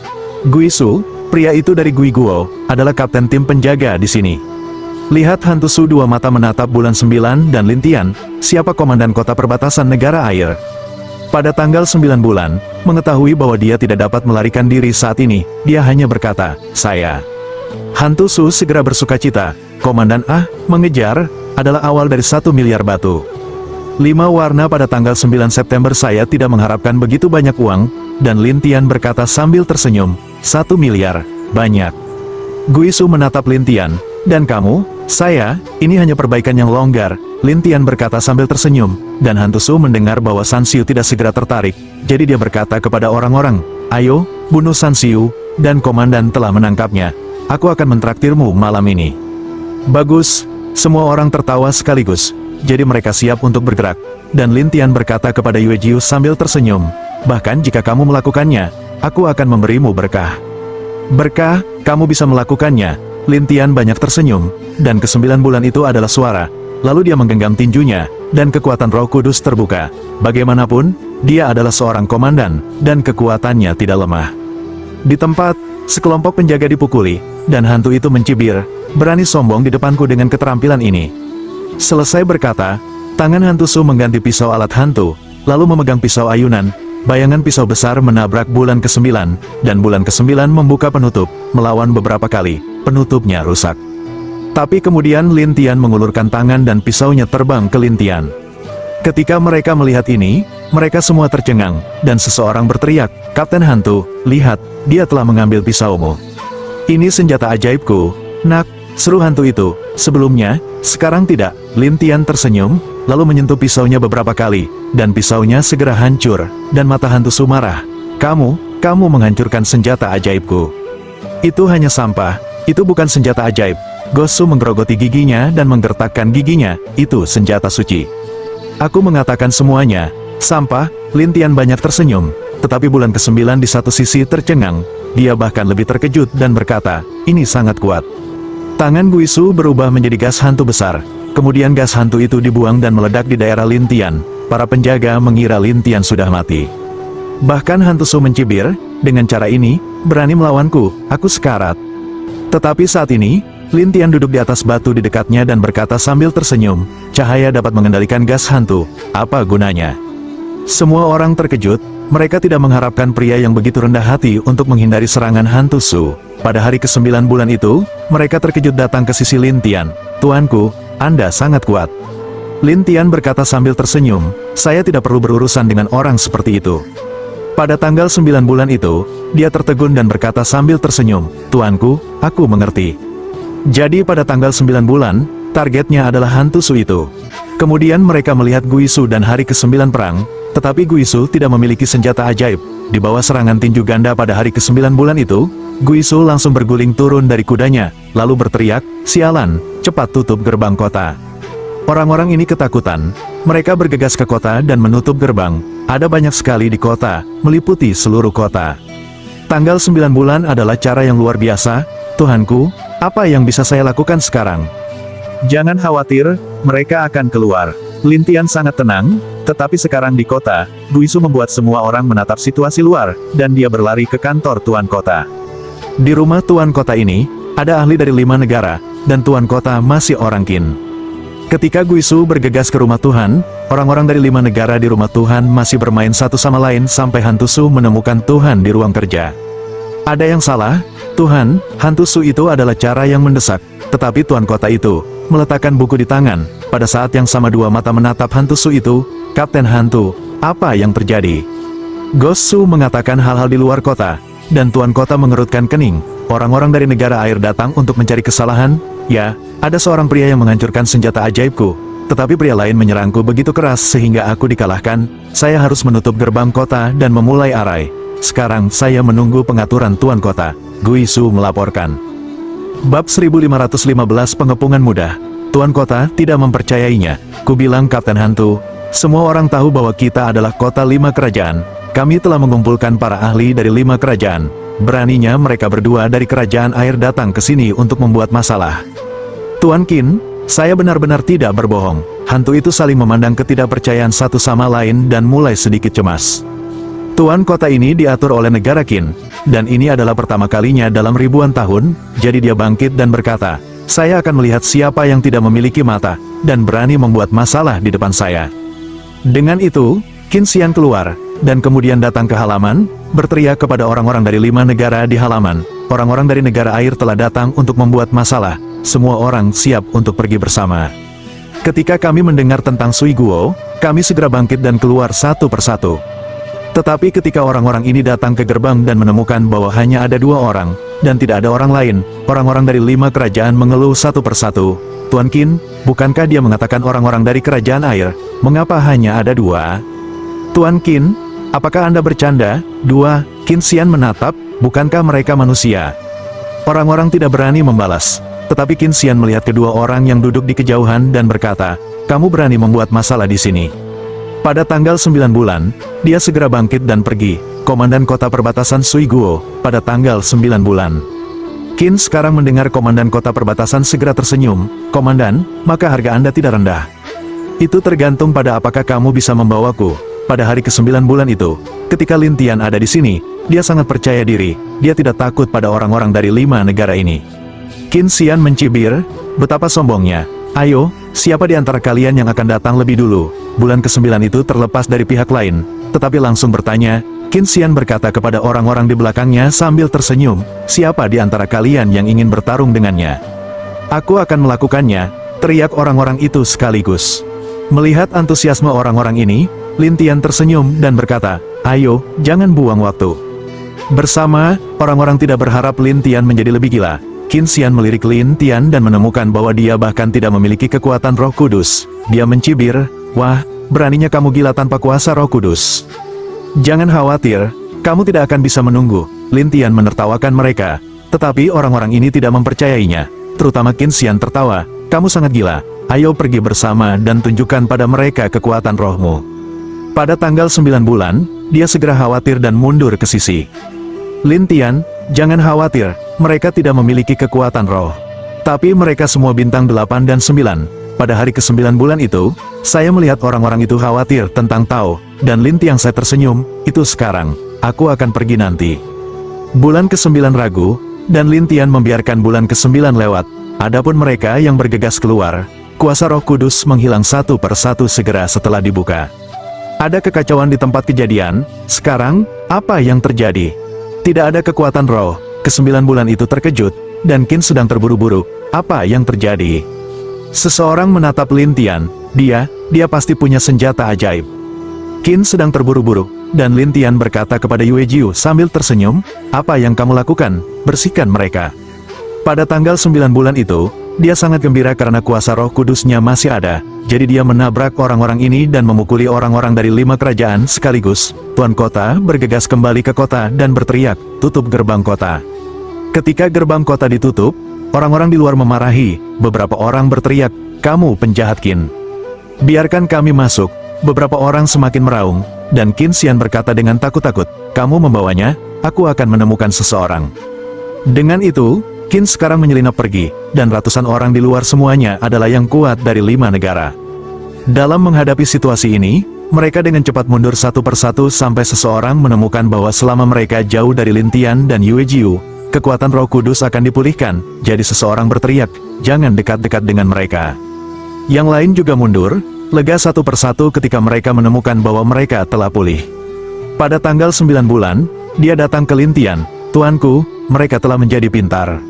Guisu, pria itu dari Guiguo, adalah kapten tim penjaga di sini. Lihat hantu Su dua mata menatap bulan 9 dan Lintian, siapa komandan kota perbatasan negara air. Pada tanggal 9 bulan, mengetahui bahwa dia tidak dapat melarikan diri saat ini, dia hanya berkata, "Saya." Hantu Su segera bersukacita, "Komandan mengejar, adalah awal dari 1 miliar batu. 5 warna pada tanggal 9 September saya tidak mengharapkan begitu banyak uang," dan Lintian berkata sambil tersenyum, "1 miliar, banyak." Guisu menatap Lintian, "Dan kamu?" "Saya, ini hanya perbaikan yang longgar," Lintian berkata sambil tersenyum, dan hantu Su mendengar bahwa Sanxiu tidak segera tertarik, jadi dia berkata kepada orang-orang, "Ayo, bunuh Sanxiu, dan komandan telah menangkapnya. Aku akan mentraktirmu malam ini." "Bagus." Semua orang tertawa sekaligus. Jadi mereka siap untuk bergerak, dan Lintian berkata kepada Yue Jiu sambil tersenyum, "Bahkan jika kamu melakukannya, aku akan memberimu berkah." "Berkah, kamu bisa melakukannya." Lintian banyak tersenyum, dan ke-9 bulan itu adalah suara, lalu dia menggenggam tinjunya, dan kekuatan Roh Kudus terbuka. Bagaimanapun, dia adalah seorang komandan, dan kekuatannya tidak lemah. Di tempat, sekelompok penjaga dipukuli, dan hantu itu mencibir, "Berani sombong di depanku dengan keterampilan ini." Selesai berkata, tangan hantu Su mengganti pisau alat hantu, lalu memegang pisau ayunan. Bayangan pisau besar menabrak bulan ke-9, dan bulan ke-9 membuka penutup, melawan beberapa kali, penutupnya rusak. Tapi kemudian Lintian mengulurkan tangan dan pisaunya terbang ke Lintian. Ketika mereka melihat ini, mereka semua tercengang, dan seseorang berteriak, "Kapten Hantu, lihat, dia telah mengambil pisaumu. Ini senjata ajaibku, nak," seru hantu itu. "Sebelumnya, sekarang tidak." Lintian tersenyum, lalu menyentuh pisaunya beberapa kali, dan pisaunya segera hancur, dan mata hantu Su marah. Kamu menghancurkan senjata ajaibku." "Itu hanya sampah, itu bukan senjata ajaib." Gosu menggerogoti giginya dan menggertakkan giginya, "Itu senjata suci. Aku mengatakan semuanya, sampah." Lintian banyak tersenyum, tetapi bulan ke-9 di satu sisi tercengang, dia bahkan lebih terkejut dan berkata, "Ini sangat kuat." Tangan Guisu berubah menjadi gas hantu besar. Kemudian gas hantu itu dibuang dan meledak di daerah Lintian. Para penjaga mengira Lintian sudah mati. Bahkan hantu Su mencibir, "Dengan cara ini, berani melawanku, aku sekarat." Tetapi saat ini, Lintian duduk di atas batu di dekatnya dan berkata sambil tersenyum, "Cahaya dapat mengendalikan gas hantu, apa gunanya?" Semua orang terkejut, mereka tidak mengharapkan pria yang begitu rendah hati untuk menghindari serangan hantu Su. Pada hari ke-9 bulan itu, mereka terkejut datang ke sisi Lintian. "Tuanku, Anda sangat kuat." Lintian berkata sambil tersenyum, "Saya tidak perlu berurusan dengan orang seperti itu." Pada tanggal 9 bulan itu, dia tertegun dan berkata sambil tersenyum, "Tuanku, aku mengerti." Jadi pada tanggal 9 bulan, targetnya adalah hantu Su itu. Kemudian mereka melihat Guisu dan hari ke-9 perang, tetapi Guisu tidak memiliki senjata ajaib. Di bawah serangan tinju ganda pada hari ke-9 bulan itu, Guisu langsung berguling turun dari kudanya, lalu berteriak, "Sialan, cepat tutup gerbang kota." Orang-orang ini ketakutan. Mereka bergegas ke kota dan menutup gerbang. Ada banyak sekali di kota, meliputi seluruh kota. Tanggal 9 bulan adalah cara yang luar biasa. "Tuhanku, apa yang bisa saya lakukan sekarang?" "Jangan khawatir, mereka akan keluar." Lintian sangat tenang, tetapi sekarang di kota, Guisu membuat semua orang menatap situasi luar, dan dia berlari ke kantor tuan kota. Di rumah tuan kota ini, ada ahli dari 5 negara, dan tuan kota masih orang Qin. Ketika Guisu bergegas ke rumah Tuhan, orang-orang dari 5 negara di rumah Tuhan masih bermain satu sama lain sampai hantu Su menemukan Tuhan di ruang kerja. "Ada yang salah, Tuhan, hantu Su itu adalah cara yang mendesak." Tetapi tuan kota itu meletakkan buku di tangan. Pada saat yang sama dua mata menatap hantu Su itu. "Kapten Hantu, apa yang terjadi?" Gosu mengatakan hal-hal di luar kota, dan tuan kota mengerutkan kening. "Orang-orang dari negara air datang untuk mencari kesalahan? Ya, ada seorang pria yang menghancurkan senjata ajaibku, tetapi pria lain menyerangku begitu keras sehingga aku dikalahkan. Saya harus menutup gerbang kota dan memulai arai. Sekarang saya menunggu pengaturan tuan kota." Guisu melaporkan. Bab 1515 Pengepungan Mudah. Tuan kota tidak mempercayainya. "Kubilang Kapten Hantu, semua orang tahu bahwa kita adalah kota 5 kerajaan. Kami telah mengumpulkan para ahli dari 5 kerajaan. Beraninya mereka berdua dari kerajaan air datang ke sini untuk membuat masalah." "Tuan Qin, Saya benar-benar tidak berbohong. Hantu itu saling memandang ketidakpercayaan satu sama lain dan mulai sedikit cemas. Tuan kota ini diatur oleh negara Qin, dan ini adalah pertama kalinya dalam ribuan tahun, jadi dia bangkit dan berkata, saya akan melihat siapa yang tidak memiliki mata, dan berani membuat masalah di depan saya. Dengan itu, Qin Xian keluar, dan kemudian datang ke halaman, berteriak kepada orang-orang dari 5 negara di halaman. Orang-orang dari negara air telah datang untuk membuat masalah, semua orang siap untuk pergi bersama. Ketika kami mendengar tentang Sui Guo, kami segera bangkit dan keluar satu persatu. Tetapi ketika orang-orang ini datang ke gerbang dan menemukan bahwa hanya ada 2 orang, dan tidak ada orang lain, orang-orang dari 5 kerajaan mengeluh satu persatu. Tuan Qin, bukankah dia mengatakan orang-orang dari kerajaan air, mengapa hanya ada 2? Tuan Qin, apakah Anda bercanda? 2, Qin Xian menatap, bukankah mereka manusia? Orang-orang tidak berani membalas. Tetapi Qin Xian melihat kedua orang yang duduk di kejauhan dan berkata, kamu berani membuat masalah di sini. Pada tanggal 9 bulan, dia segera bangkit dan pergi, komandan kota perbatasan Sui Guo, pada tanggal 9 bulan. Qin sekarang mendengar komandan kota perbatasan segera tersenyum, komandan, maka harga Anda tidak rendah. Itu tergantung pada apakah kamu bisa membawaku. Pada hari ke-9 bulan itu, ketika Lin Tian ada di sini, dia sangat percaya diri, dia tidak takut pada orang-orang dari 5 negara ini. Qin Xian mencibir, betapa sombongnya. Ayo, siapa di antara kalian yang akan datang lebih dulu? Bulan ke-9 itu terlepas dari pihak lain, tetapi langsung bertanya, Qin Xian berkata kepada orang-orang di belakangnya sambil tersenyum, siapa di antara kalian yang ingin bertarung dengannya? Aku akan melakukannya, teriak orang-orang itu sekaligus. Melihat antusiasme orang-orang ini, Lin Tian tersenyum dan berkata, ayo, jangan buang waktu. Bersama, orang-orang tidak berharap Lin Tian menjadi lebih gila. Qin Xian melirik Lin Tian dan menemukan bahwa dia bahkan tidak memiliki kekuatan Roh Kudus. Dia mencibir, wah, beraninya kamu gila tanpa kuasa Roh Kudus. Jangan khawatir, kamu tidak akan bisa menunggu. Lin Tian menertawakan mereka, tetapi orang-orang ini tidak mempercayainya. Terutama Qin Xian tertawa, kamu sangat gila, ayo pergi bersama dan tunjukkan pada mereka kekuatan rohmu. Pada tanggal 9 bulan, dia segera khawatir dan mundur ke sisi. Lin Tian, jangan khawatir, mereka tidak memiliki kekuatan roh. Tapi mereka semua bintang 8 dan 9. Pada hari ke-9 bulan itu, saya melihat orang-orang itu khawatir tentang Tao, dan Lin Tian saya tersenyum, itu sekarang, aku akan pergi nanti. Bulan ke-9 ragu, dan Lin Tian membiarkan bulan ke-9 lewat. Adapun mereka yang bergegas keluar, kuasa Roh Kudus menghilang satu persatu segera setelah dibuka. Ada kekacauan di tempat kejadian. Sekarang, apa yang terjadi? Tidak ada kekuatan roh. Ke-9 bulan itu terkejut, dan Qin sedang terburu-buru. Apa yang terjadi? Seseorang menatap Lin Tian. Dia pasti punya senjata ajaib. Qin sedang terburu-buru, dan Lin Tian berkata kepada Yue Jiu sambil tersenyum, apa yang kamu lakukan? Bersihkan mereka. Pada tanggal 9 bulan itu, dia sangat gembira karena kuasa Roh Kudusnya masih ada. Jadi dia menabrak orang-orang ini dan memukuli orang-orang dari 5 kerajaan sekaligus. Tuan kota bergegas kembali ke kota dan berteriak, tutup gerbang kota. Ketika gerbang kota ditutup, orang-orang di luar memarahi. Beberapa orang berteriak, kamu penjahat Qin. Biarkan kami masuk. Beberapa orang semakin meraung, dan Qin Xian berkata dengan takut-takut, kamu membawanya, aku akan menemukan seseorang. Dengan itu, Qin sekarang menyelinap pergi, dan ratusan orang di luar semuanya adalah yang kuat dari 5 negara. Dalam menghadapi situasi ini, mereka dengan cepat mundur satu persatu sampai seseorang menemukan bahwa selama mereka jauh dari Lin Tian dan Yue Jiu, kekuatan Roh Kudus akan dipulihkan, jadi seseorang berteriak, jangan dekat-dekat dengan mereka. Yang lain juga mundur, lega satu persatu ketika mereka menemukan bahwa mereka telah pulih. Pada tanggal 9 bulan, dia datang ke Lin Tian, tuanku, mereka telah menjadi pintar.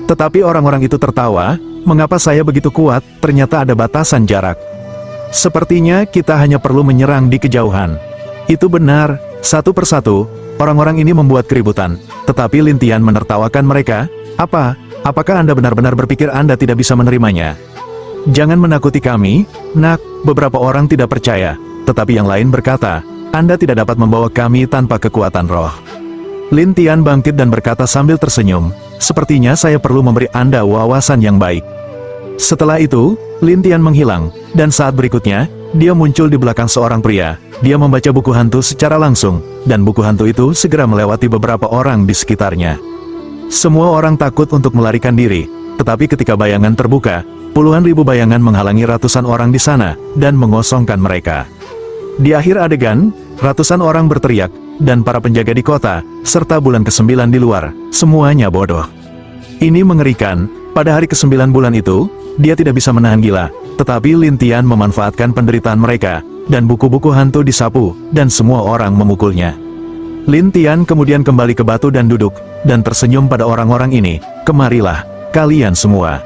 Tetapi orang-orang itu tertawa, mengapa saya begitu kuat, ternyata ada batasan jarak. Sepertinya kita hanya perlu menyerang di kejauhan. Itu benar, satu persatu, orang-orang ini membuat keributan, tetapi Lin Tian menertawakan mereka, apakah Anda benar-benar berpikir Anda tidak bisa menerimanya? Jangan menakuti kami, nak, beberapa orang tidak percaya, tetapi yang lain berkata, Anda tidak dapat membawa kami tanpa kekuatan roh. Lin Tian bangkit dan berkata sambil tersenyum, sepertinya saya perlu memberi Anda wawasan yang baik. Setelah itu, Lin Tian menghilang, dan saat berikutnya, dia muncul di belakang seorang pria. Dia membaca buku hantu secara langsung, dan buku hantu itu segera melewati beberapa orang di sekitarnya. Semua orang takut untuk melarikan diri, tetapi ketika bayangan terbuka, Puluhan ribu bayangan menghalangi ratusan orang di sana, dan mengosongkan mereka. Di akhir adegan, ratusan orang berteriak, dan para penjaga di kota, serta bulan ke-9 di luar, semuanya bodoh. Ini mengerikan, pada hari ke-9 bulan itu, dia tidak bisa menahan gila, tetapi Lin Tian memanfaatkan penderitaan mereka, dan buku-buku hantu disapu, dan semua orang memukulnya. Lin Tian kemudian kembali ke batu dan duduk, dan tersenyum pada orang-orang ini, "Kemarilah, kalian semua."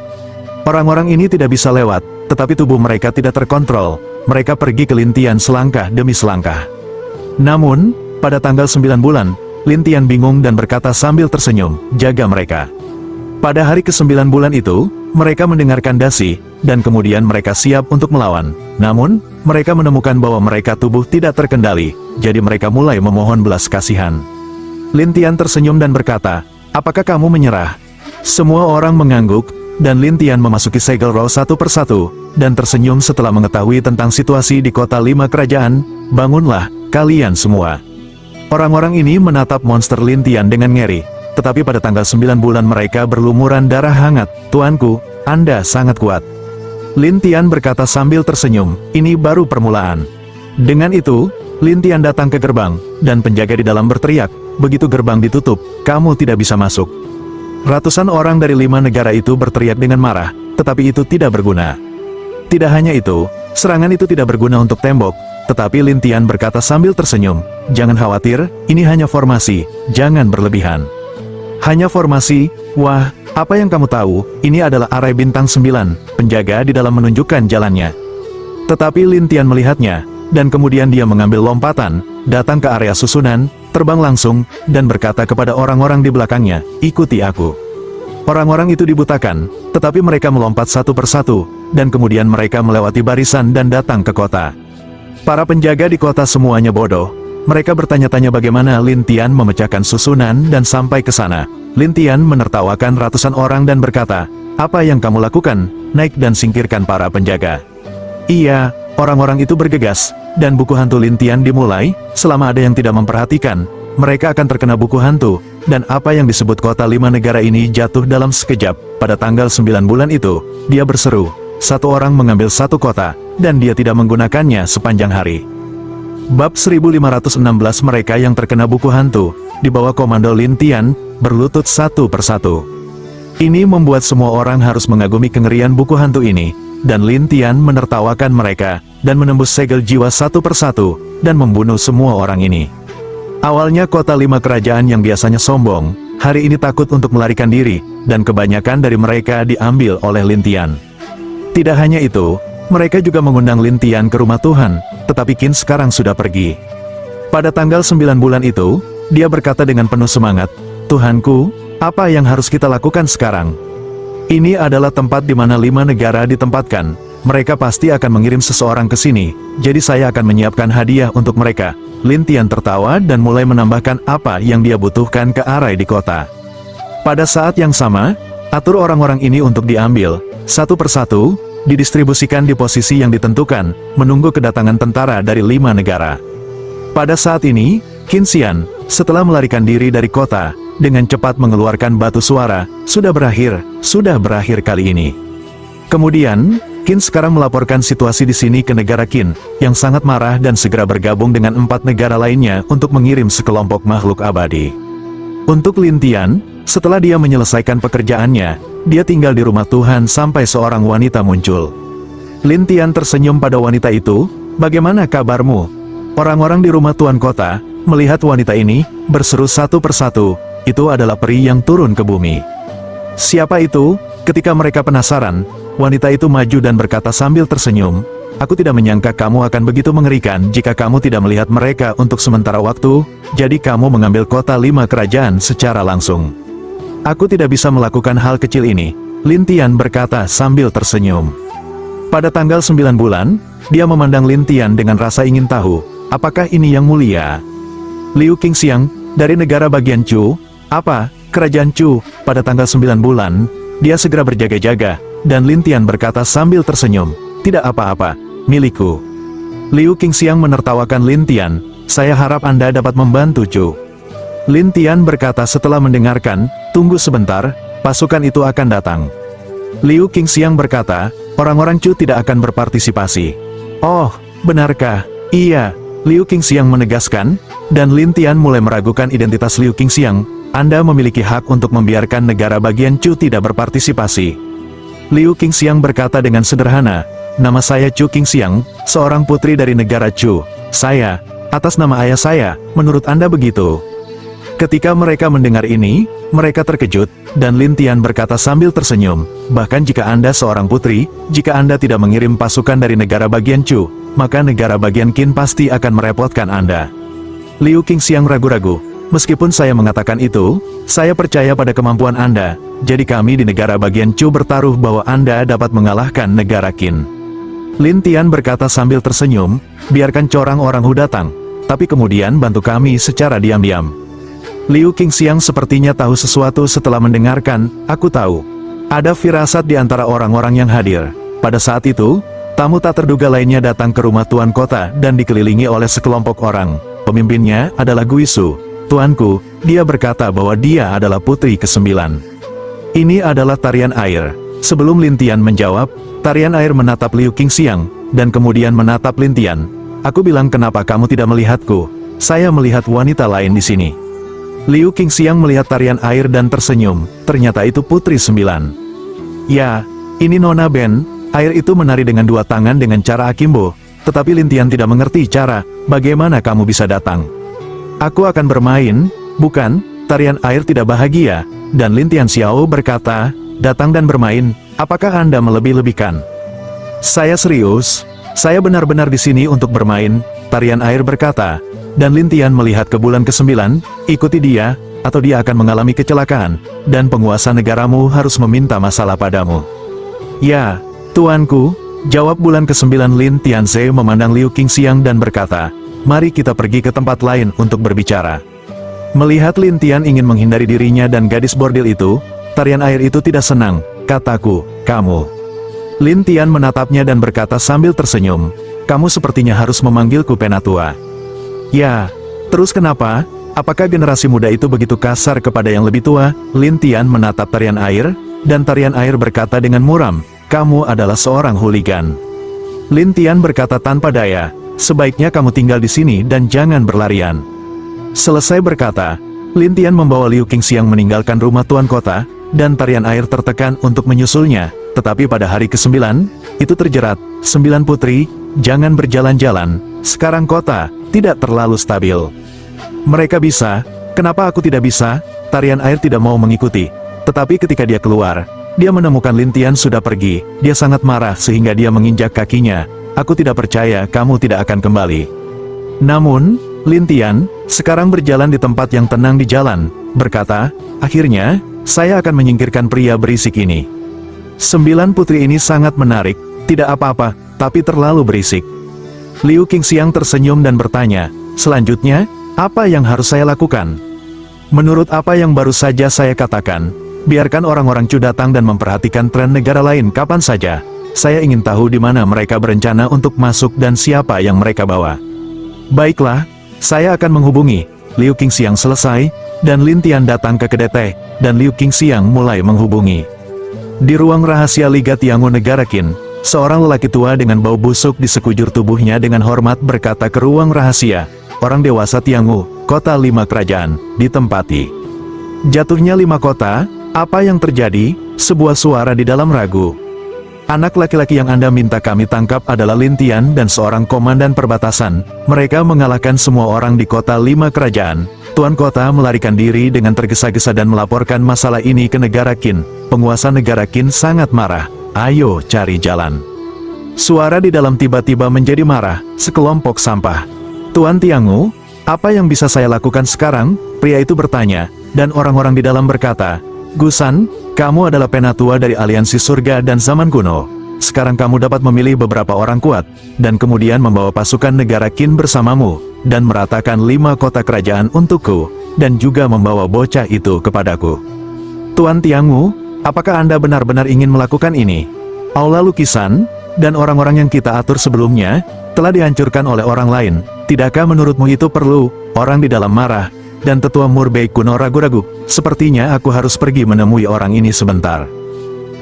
Orang-orang ini tidak bisa lewat, tetapi tubuh mereka tidak terkontrol, mereka pergi ke Lin Tian selangkah demi selangkah. Namun, pada tanggal 9 bulan, Lin Tian bingung dan berkata sambil tersenyum, "Jaga mereka." Pada hari ke-9 bulan itu, mereka mendengarkan dasi, dan kemudian mereka siap untuk melawan. Namun, mereka menemukan bahwa mereka tubuh tidak terkendali, jadi mereka mulai memohon belas kasihan. Lin Tian tersenyum dan berkata, "Apakah kamu menyerah?" Semua orang mengangguk, dan Lin Tian memasuki segel roh satu persatu, dan tersenyum setelah mengetahui tentang situasi di kota 5 kerajaan. "Bangunlah, kalian semua." Orang-orang ini menatap monster Lin Tian dengan ngeri, tetapi pada tanggal 9 bulan mereka berlumuran darah hangat. "Tuanku, Anda sangat kuat." Lin Tian berkata sambil tersenyum, "Ini baru permulaan." Dengan itu, Lin Tian datang ke gerbang, dan penjaga di dalam berteriak, "Begitu gerbang ditutup, kamu tidak bisa masuk." Ratusan orang dari 5 negara itu berteriak dengan marah, tetapi itu tidak berguna. Tidak hanya itu, serangan itu tidak berguna untuk tembok, tetapi Lin Tian berkata sambil tersenyum, "Jangan khawatir, ini hanya formasi, jangan berlebihan." "Hanya formasi? Wah, apa yang kamu tahu, ini adalah arai bintang 9, penjaga di dalam menunjukkan jalannya." Tetapi Lin Tian melihatnya, dan kemudian dia mengambil lompatan, datang ke area susunan, terbang langsung, dan berkata kepada orang-orang di belakangnya, "Ikuti aku." Orang-orang itu dibutakan, tetapi mereka melompat satu persatu, dan kemudian mereka melewati barisan dan datang ke kota. Para penjaga di kota semuanya bodoh. Mereka bertanya-tanya bagaimana Lin Tian memecahkan susunan dan sampai ke sana. Lin Tian menertawakan ratusan orang dan berkata, "Apa yang kamu lakukan? Naik dan singkirkan para penjaga." Iya, orang-orang itu bergegas, dan buku hantu Lin Tian dimulai. Selama ada yang tidak memperhatikan, mereka akan terkena buku hantu, dan apa yang disebut kota 5 negara ini jatuh dalam sekejap. Pada tanggal 9 bulan itu, dia berseru, "Satu orang mengambil satu kota, dan dia tidak menggunakannya sepanjang hari." Bab 1516 mereka yang terkena buku hantu, di bawah komando Lin Tian, berlutut satu persatu. Ini membuat semua orang harus mengagumi kengerian buku hantu ini, dan Lin Tian menertawakan mereka, dan menembus segel jiwa satu persatu, dan membunuh semua orang ini. Awalnya kota 5 kerajaan yang biasanya sombong, hari ini takut untuk melarikan diri, dan kebanyakan dari mereka diambil oleh Lin Tian. Tidak hanya itu, mereka juga mengundang Lin Tian ke rumah Tuhan, tetapi Qin sekarang sudah pergi. Pada tanggal 9 bulan itu, dia berkata dengan penuh semangat, "Tuhanku, apa yang harus kita lakukan sekarang? Ini adalah tempat di mana 5 negara ditempatkan. Mereka pasti akan mengirim seseorang ke sini, jadi saya akan menyiapkan hadiah untuk mereka." Lin Tian tertawa dan mulai menambahkan apa yang dia butuhkan ke arai di kota. Pada saat yang sama, atur orang-orang ini untuk diambil, satu persatu, didistribusikan di posisi yang ditentukan, menunggu kedatangan tentara dari 5 negara. Pada saat ini, Qin Xian, setelah melarikan diri dari kota, dengan cepat mengeluarkan batu suara, sudah berakhir kali ini. Kemudian, Qin sekarang melaporkan situasi di sini ke negara Qin, yang sangat marah dan segera bergabung dengan 4 negara lainnya untuk mengirim sekelompok makhluk abadi. Untuk Lin Tian, setelah dia menyelesaikan pekerjaannya, dia tinggal di rumah Tuhan sampai seorang wanita muncul. Lin Tian tersenyum pada wanita itu, "Bagaimana kabarmu?" Orang-orang di rumah Tuan Kota, melihat wanita ini, berseru satu persatu, "Itu adalah peri yang turun ke bumi." Siapa itu? Ketika mereka penasaran, wanita itu maju dan berkata sambil tersenyum, "Aku tidak menyangka kamu akan begitu mengerikan jika kamu tidak melihat mereka untuk sementara waktu, jadi kamu mengambil kota 5 kerajaan secara langsung." "Aku tidak bisa melakukan hal kecil ini," Lin Tian berkata sambil tersenyum. Pada tanggal 9 bulan, dia memandang Lin Tian dengan rasa ingin tahu, apakah ini yang mulia? Liu Qingxiang, dari negara bagian Chu, "Apa, kerajaan Chu?" Pada tanggal 9 bulan, dia segera berjaga-jaga, dan Lin Tian berkata sambil tersenyum, "Tidak apa-apa, milikku." Liu Qingxiang menertawakan Lin Tian, "Saya harap Anda dapat membantu Chu." Lin Tian berkata setelah mendengarkan, "Tunggu sebentar, pasukan itu akan datang." Liu Qingxiang berkata, orang-orang Chu tidak akan berpartisipasi. Oh, benarkah? Iya, Liu Qingxiang menegaskan, dan Lin Tian mulai meragukan identitas Liu Qingxiang. Anda memiliki hak untuk membiarkan negara bagian Chu tidak berpartisipasi. Liu Qingxiang berkata dengan sederhana, nama saya Chu Qingxiang, seorang putri dari negara Chu. Saya, atas nama ayah saya, menurut Anda begitu? Ketika mereka mendengar ini, mereka terkejut, dan Lin Tian berkata sambil tersenyum, bahkan jika Anda seorang putri, jika Anda tidak mengirim pasukan dari negara bagian Chu, maka negara bagian Qin pasti akan merepotkan Anda. Liu Qingxiang ragu-ragu, meskipun saya mengatakan itu, saya percaya pada kemampuan Anda, jadi kami di negara bagian Chu bertaruh bahwa Anda dapat mengalahkan negara Qin. Lin Tian berkata sambil tersenyum, biarkan corang orang Hu datang, tapi kemudian bantu kami secara diam-diam. Liu Qingxiang sepertinya tahu sesuatu setelah mendengarkan, aku tahu. Ada firasat di antara orang-orang yang hadir. Pada saat itu, tamu tak terduga lainnya datang ke rumah tuan kota dan dikelilingi oleh sekelompok orang. Pemimpinnya adalah Guisu. Tuanku, dia berkata bahwa dia adalah putri ke-9. Ini adalah tarian air. Sebelum Lin Tian menjawab, tarian air menatap Liu Qingxiang, dan kemudian menatap Lin Tian. Aku bilang kenapa kamu tidak melihatku? Saya melihat wanita lain di sini. Liu Qingxiang melihat tarian air dan tersenyum, ternyata itu putri 9. Ya, ini Nona Ben, air itu menari dengan dua tangan dengan cara akimbo, tetapi Lin Tian tidak mengerti cara, bagaimana kamu bisa datang? Aku akan bermain, bukan, tarian air tidak bahagia, dan Lin Tian Xiao berkata, datang dan bermain, apakah Anda melebih-lebihkan? Saya serius, saya benar-benar di sini untuk bermain, tarian air berkata. Dan Lin Tian melihat ke bulan ke-9, ikuti dia, atau dia akan mengalami kecelakaan, dan penguasa negaramu harus meminta masalah padamu. Ya, tuanku, jawab bulan ke-9. Lin Tianze memandang Liu Qingxiang dan berkata, mari kita pergi ke tempat lain untuk berbicara. Melihat Lin Tian ingin menghindari dirinya dan gadis bordil itu, tarian air itu tidak senang, kataku, kamu. Lin Tian menatapnya dan berkata sambil tersenyum, kamu sepertinya harus memanggilku penatua. Ya, terus kenapa? Apakah generasi muda itu begitu kasar kepada yang lebih tua? Lin Tian menatap tarian air, dan tarian air berkata dengan muram, kamu adalah seorang hooligan. Lin Tian berkata tanpa daya, sebaiknya kamu tinggal di sini dan jangan berlarian. Selesai berkata, Lin Tian membawa Liu Qingxiang meninggalkan rumah tuan kota, dan tarian air tertekan untuk menyusulnya, tetapi pada hari ke-9, itu terjerat, 9 putri, jangan berjalan-jalan, sekarang kota tidak terlalu stabil. Mereka bisa, kenapa aku tidak bisa? Tarian air tidak mau mengikuti. Tetapi ketika dia keluar, dia menemukan Lin Tian sudah pergi, dia sangat marah sehingga dia menginjak kakinya. Aku tidak percaya kamu tidak akan kembali. Namun, Lin Tian, sekarang berjalan di tempat yang tenang di jalan, berkata, akhirnya, saya akan menyingkirkan pria berisik ini. 9 putri ini sangat menarik, tidak apa-apa, tapi terlalu berisik. Liu Qingxiang tersenyum dan bertanya, selanjutnya, apa yang harus saya lakukan? Menurut apa yang baru saja saya katakan, biarkan orang-orang Chu datang dan memperhatikan tren negara lain kapan saja. Saya ingin tahu di mana mereka berencana untuk masuk dan siapa yang mereka bawa. Baiklah, saya akan menghubungi. Liu Qingxiang selesai, dan Lin Tian datang ke kedai teh, dan Liu Qingxiang mulai menghubungi. Di ruang rahasia Liga Tiangu negara Qin, seorang lelaki tua dengan bau busuk di sekujur tubuhnya dengan hormat berkata ke ruang rahasia, orang dewasa Tiangu, kota 5 kerajaan, ditempati. Jatuhnya 5 kota, apa yang terjadi? Sebuah suara di dalam ragu. Anak laki-laki yang Anda minta kami tangkap adalah Lin Tian dan seorang komandan perbatasan. Mereka mengalahkan semua orang di kota 5 kerajaan. Tuan kota melarikan diri dengan tergesa-gesa dan melaporkan masalah ini ke negara Qin. Penguasa negara Qin sangat marah. Ayo cari jalan. Suara di dalam tiba-tiba menjadi marah, sekelompok sampah. Tuan Tiangu, apa yang bisa saya lakukan sekarang? Pria itu bertanya, dan orang-orang di dalam berkata, Gusan, kamu adalah penatua dari aliansi surga dan zaman kuno. Sekarang kamu dapat memilih beberapa orang kuat, dan kemudian membawa pasukan negara Qin bersamamu, dan meratakan 5 kota kerajaan untukku, dan juga membawa bocah itu kepadaku. Tuan Tiangu, apakah Anda benar-benar ingin melakukan ini? Aula lukisan, dan orang-orang yang kita atur sebelumnya, telah dihancurkan oleh orang lain. Tidakkah menurutmu itu perlu? Orang di dalam marah, dan tetua Murbei kuno ragu-ragu. Sepertinya aku harus pergi menemui orang ini sebentar.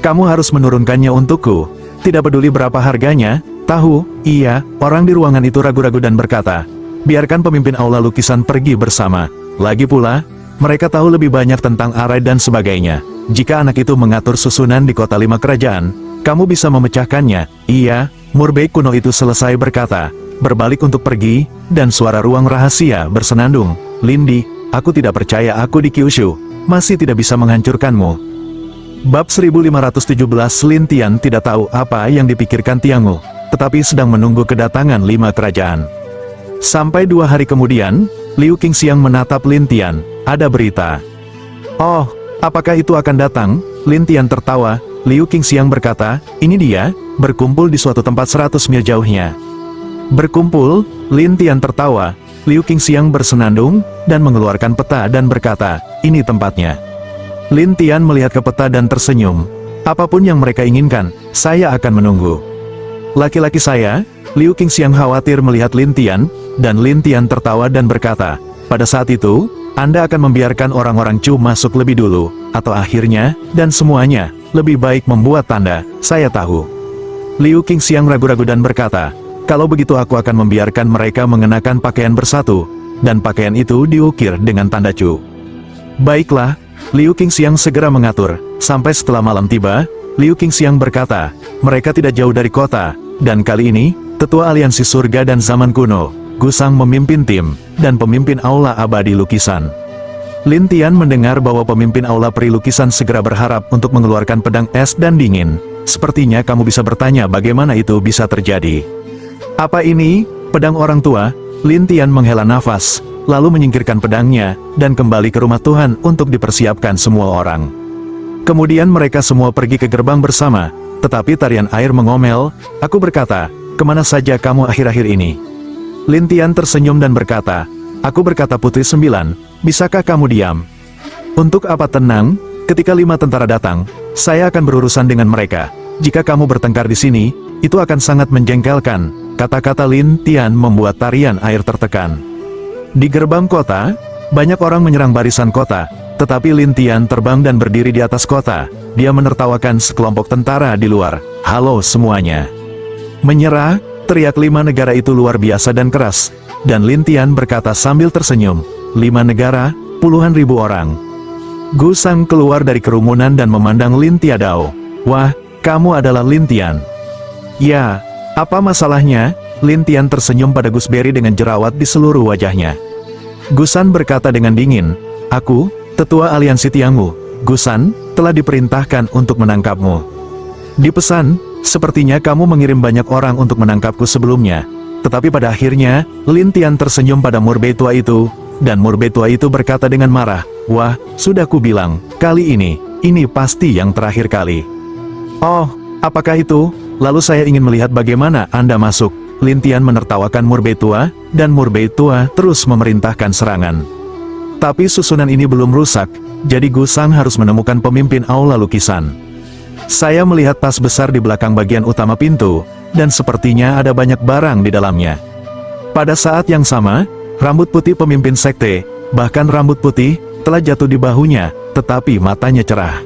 Kamu harus menurunkannya untukku. tidak peduli berapa harganya. Tahu, iya, orang di ruangan itu ragu-ragu dan berkata, biarkan pemimpin aula lukisan pergi bersama. Lagi pula, mereka tahu lebih banyak tentang arai dan sebagainya. Jika anak itu mengatur susunan di kota 5 kerajaan, kamu bisa memecahkannya. Iya, Murbei kuno itu selesai berkata, berbalik untuk pergi, dan suara ruang rahasia bersenandung. Lindi, aku tidak percaya aku di Kyushu, masih tidak bisa menghancurkanmu. Bab 1517. Lin Tian tidak tahu apa yang dipikirkan Tiangu, tetapi sedang menunggu kedatangan 5 kerajaan. Sampai 2 hari kemudian, Liu Qingxiang menatap Lin Tian. Ada berita. Oh, apakah itu akan datang? Lin Tian tertawa. Liu Qingxiang berkata, ini dia, berkumpul di suatu tempat 100 mil jauhnya. Berkumpul, Lin Tian tertawa. Liu Qingxiang bersenandung, dan mengeluarkan peta dan berkata, ini tempatnya. Lin Tian melihat ke peta dan tersenyum. Apapun yang mereka inginkan, saya akan menunggu. Laki-laki saya, Liu Qingxiang khawatir melihat Lin Tian, dan Lin Tian tertawa dan berkata, pada saat itu, Anda akan membiarkan orang-orang Chu masuk lebih dulu, atau akhirnya, dan semuanya, lebih baik membuat tanda, saya tahu. Liu Qingxiang ragu-ragu dan berkata, kalau begitu aku akan membiarkan mereka mengenakan pakaian bersatu, dan pakaian itu diukir dengan tanda Chu. Baiklah, Liu Qingxiang segera mengatur. Sampai setelah malam tiba, Liu Qingxiang berkata, mereka tidak jauh dari kota, dan kali ini, Tetua Aliansi Surga dan Zaman Kuno, Gusang memimpin tim, dan pemimpin Aula Abadi Lukisan. Lin Tian mendengar bahwa pemimpin Aula Peri Lukisan segera berharap untuk mengeluarkan pedang es dan dingin. Sepertinya kamu bisa bertanya bagaimana itu bisa terjadi. Apa ini, pedang orang tua? Lin Tian menghela nafas, lalu menyingkirkan pedangnya, dan kembali ke rumah Tuhan untuk dipersiapkan semua orang. Kemudian mereka semua pergi ke gerbang bersama, tetapi tarian air mengomel. Aku berkata, kemana saja kamu akhir-akhir ini? Lin Tian tersenyum dan berkata, aku berkata Putri Sembilan, bisakah kamu diam? Untuk apa tenang? Ketika 5 tentara datang, saya akan berurusan dengan mereka. Jika kamu bertengkar di sini, itu akan sangat menjengkelkan. Kata-kata Lin Tian membuat tarian air tertekan. Di gerbang kota, banyak orang menyerang barisan kota, tetapi Lin Tian terbang dan berdiri di atas kota. Dia menertawakan sekelompok tentara di luar. Halo semuanya. Menyerah, teriak 5 negara itu luar biasa dan keras. Dan Lin Tian berkata sambil tersenyum, 5 negara, puluhan ribu orang. Gusang keluar dari kerumunan dan memandang Lin Tiadao. Wah, kamu adalah Lin Tian. Ya, apa masalahnya? Lin Tian tersenyum pada Gusberry dengan jerawat di seluruh wajahnya. Gusan berkata dengan dingin, aku, Tetua Aliansi Tiangu, Gusan, telah diperintahkan untuk menangkapmu. Dipesan, sepertinya kamu mengirim banyak orang untuk menangkapku sebelumnya. Tetapi pada akhirnya, Lin Tian tersenyum pada Murbei tua itu, dan Murbei tua itu berkata dengan marah, wah, sudah kubilang, kali ini pasti yang terakhir kali. Oh, apakah itu? Lalu saya ingin melihat bagaimana Anda masuk. Lin Tian menertawakan Murbei tua, dan Murbei tua terus memerintahkan serangan. Tapi susunan ini belum rusak, jadi Gusang harus menemukan pemimpin aula lukisan. Saya melihat tas besar di belakang bagian utama pintu, dan sepertinya ada banyak barang di dalamnya. Pada saat yang sama, rambut putih pemimpin sekte, bahkan rambut putih, telah jatuh di bahunya, tetapi matanya cerah.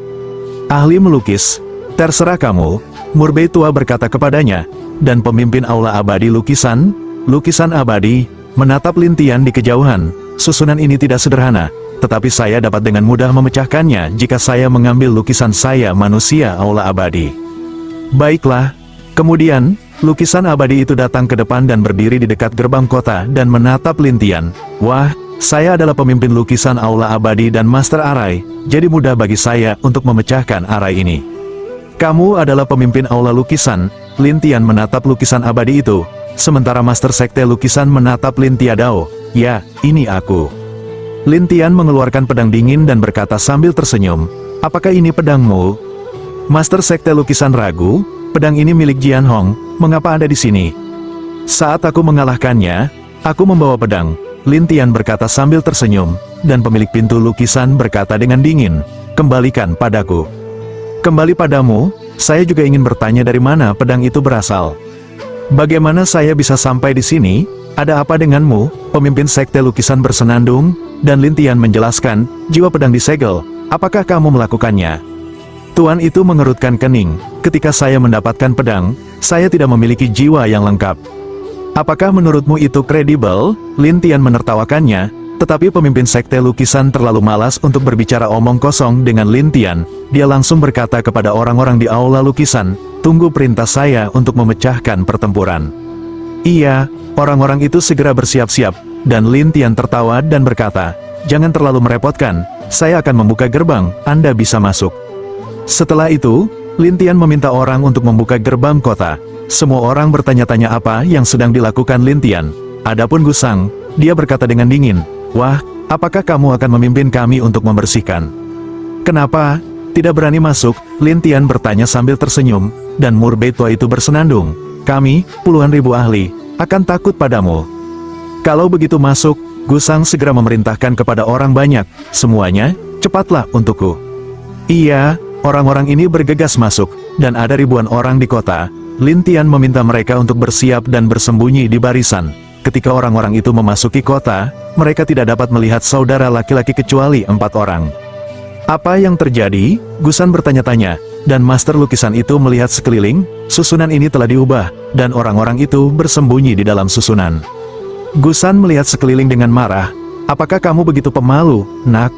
Ahli melukis, terserah kamu, Murbei tua berkata kepadanya, dan pemimpin aula abadi lukisan abadi, menatap Lin Tian di kejauhan. Susunan ini tidak sederhana, tetapi saya dapat dengan mudah memecahkannya jika saya mengambil lukisan saya manusia aula abadi. Baiklah. Kemudian, lukisan abadi itu datang ke depan dan berdiri di dekat gerbang kota dan menatap Lin Tian. Wah, saya adalah pemimpin lukisan aula abadi dan master arai, jadi mudah bagi saya untuk memecahkan arai ini. Kamu adalah pemimpin aula lukisan. Lin Tian menatap lukisan abadi itu, sementara master sekte lukisan menatap Lin Tiadao. Ya, ini aku. Lin Tian mengeluarkan pedang dingin dan berkata sambil tersenyum, apakah ini pedangmu? Master sekte lukisan ragu, pedang ini milik Jian Hong, mengapa Anda di sini? Saat aku mengalahkannya, aku membawa pedang. Lin Tian berkata sambil tersenyum, dan pemilik pintu lukisan berkata dengan dingin, kembalikan padaku. Kembali padamu, saya juga ingin bertanya dari mana pedang itu berasal. Bagaimana saya bisa sampai di sini? Ada apa denganmu? Pemimpin sekte lukisan bersenandung, dan Lin Tian menjelaskan, jiwa pedang disegel, apakah kamu melakukannya? Tuan itu mengerutkan kening. Ketika saya mendapatkan pedang, saya tidak memiliki jiwa yang lengkap. Apakah menurutmu itu kredibel? Lin Tian menertawakannya, tetapi pemimpin sekte lukisan terlalu malas untuk berbicara omong kosong dengan Lin Tian. Dia langsung berkata kepada orang-orang di aula lukisan, tunggu perintah saya untuk memecahkan pertempuran. Iya, orang-orang itu segera bersiap-siap, dan Lin Tian tertawa dan berkata, jangan terlalu merepotkan, saya akan membuka gerbang, Anda bisa masuk. Setelah itu, Lin Tian meminta orang untuk membuka gerbang kota. Semua orang bertanya-tanya apa yang sedang dilakukan Lin Tian. Adapun Gusang, dia berkata dengan dingin, wah, apakah kamu akan memimpin kami untuk membersihkan? Kenapa? Tidak berani masuk? Lin Tian bertanya sambil tersenyum, dan Murbei tua itu bersenandung. Kami, puluhan ribu ahli, akan takut padamu. Kalau begitu masuk, Gusang segera memerintahkan kepada orang banyak, semuanya, cepatlah untukku. Iya, orang-orang ini bergegas masuk, dan ada ribuan orang di kota. Lin Tian meminta mereka untuk bersiap dan bersembunyi di barisan. Ketika orang-orang itu memasuki kota, mereka tidak dapat melihat saudara laki-laki kecuali 4 orang. Apa yang terjadi? Gusan bertanya-tanya, dan master lukisan itu melihat sekeliling, susunan ini telah diubah, dan orang-orang itu bersembunyi di dalam susunan. Gusan melihat sekeliling dengan marah, apakah kamu begitu pemalu, nak?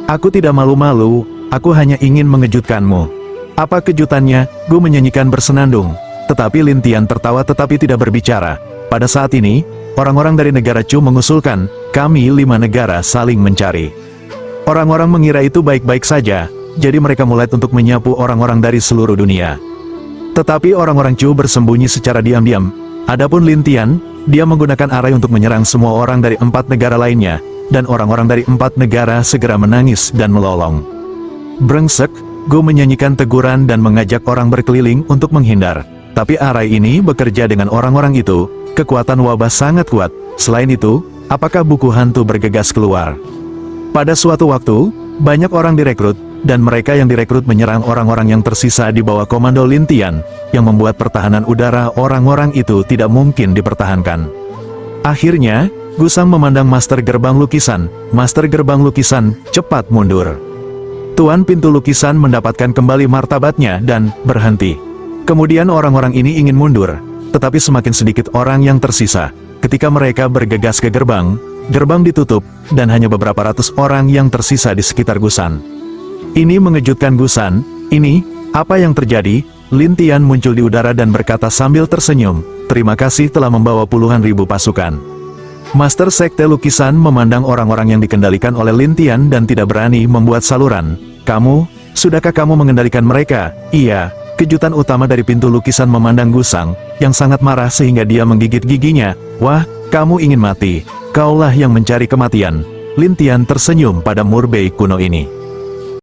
Aku tidak malu-malu, aku hanya ingin mengejutkanmu. Apa kejutannya? Gu menyanyikan bersenandung. Tetapi Lin Tian tertawa tetapi tidak berbicara. Pada saat ini, orang-orang dari negara Chu mengusulkan, kami 5 negara saling mencari. Orang-orang mengira itu baik-baik saja, jadi mereka mulai untuk menyapu orang-orang dari seluruh dunia. Tetapi orang-orang Chu bersembunyi secara diam-diam. Adapun Lin Tian, dia menggunakan arai untuk menyerang semua orang dari 4 negara lainnya, dan orang-orang dari 4 negara segera menangis dan melolong. Brengsek, Gu menyanyikan teguran dan mengajak orang berkeliling untuk menghindar. Tapi arai ini bekerja dengan orang-orang itu, kekuatan wabah sangat kuat. Selain itu, apakah buku hantu bergegas keluar? Pada suatu waktu, banyak orang direkrut, dan mereka yang direkrut menyerang orang-orang yang tersisa di bawah komando Lin Tian, yang membuat pertahanan udara orang-orang itu tidak mungkin dipertahankan. Akhirnya, Gusang memandang master gerbang lukisan. Master gerbang lukisan, cepat mundur. Tuan pintu lukisan mendapatkan kembali martabatnya dan berhenti. Kemudian orang-orang ini ingin mundur, tetapi semakin sedikit orang yang tersisa. Ketika mereka bergegas ke gerbang, gerbang ditutup, dan hanya beberapa ratus orang yang tersisa di sekitar Gusan. Ini mengejutkan Gusan. Ini, apa yang terjadi? Lin Tian muncul di udara dan berkata sambil tersenyum, terima kasih telah membawa puluhan ribu pasukan. Master Sekte Lukisan memandang orang-orang yang dikendalikan oleh Lin Tian dan tidak berani membuat saluran. Kamu, sudahkah kamu mengendalikan mereka? Iya. Kejutan utama dari pintu lukisan memandang Gusang, yang sangat marah sehingga dia menggigit giginya. Wah, kamu ingin mati. Kaulah yang mencari kematian. Lin Tian tersenyum pada Murbei kuno ini.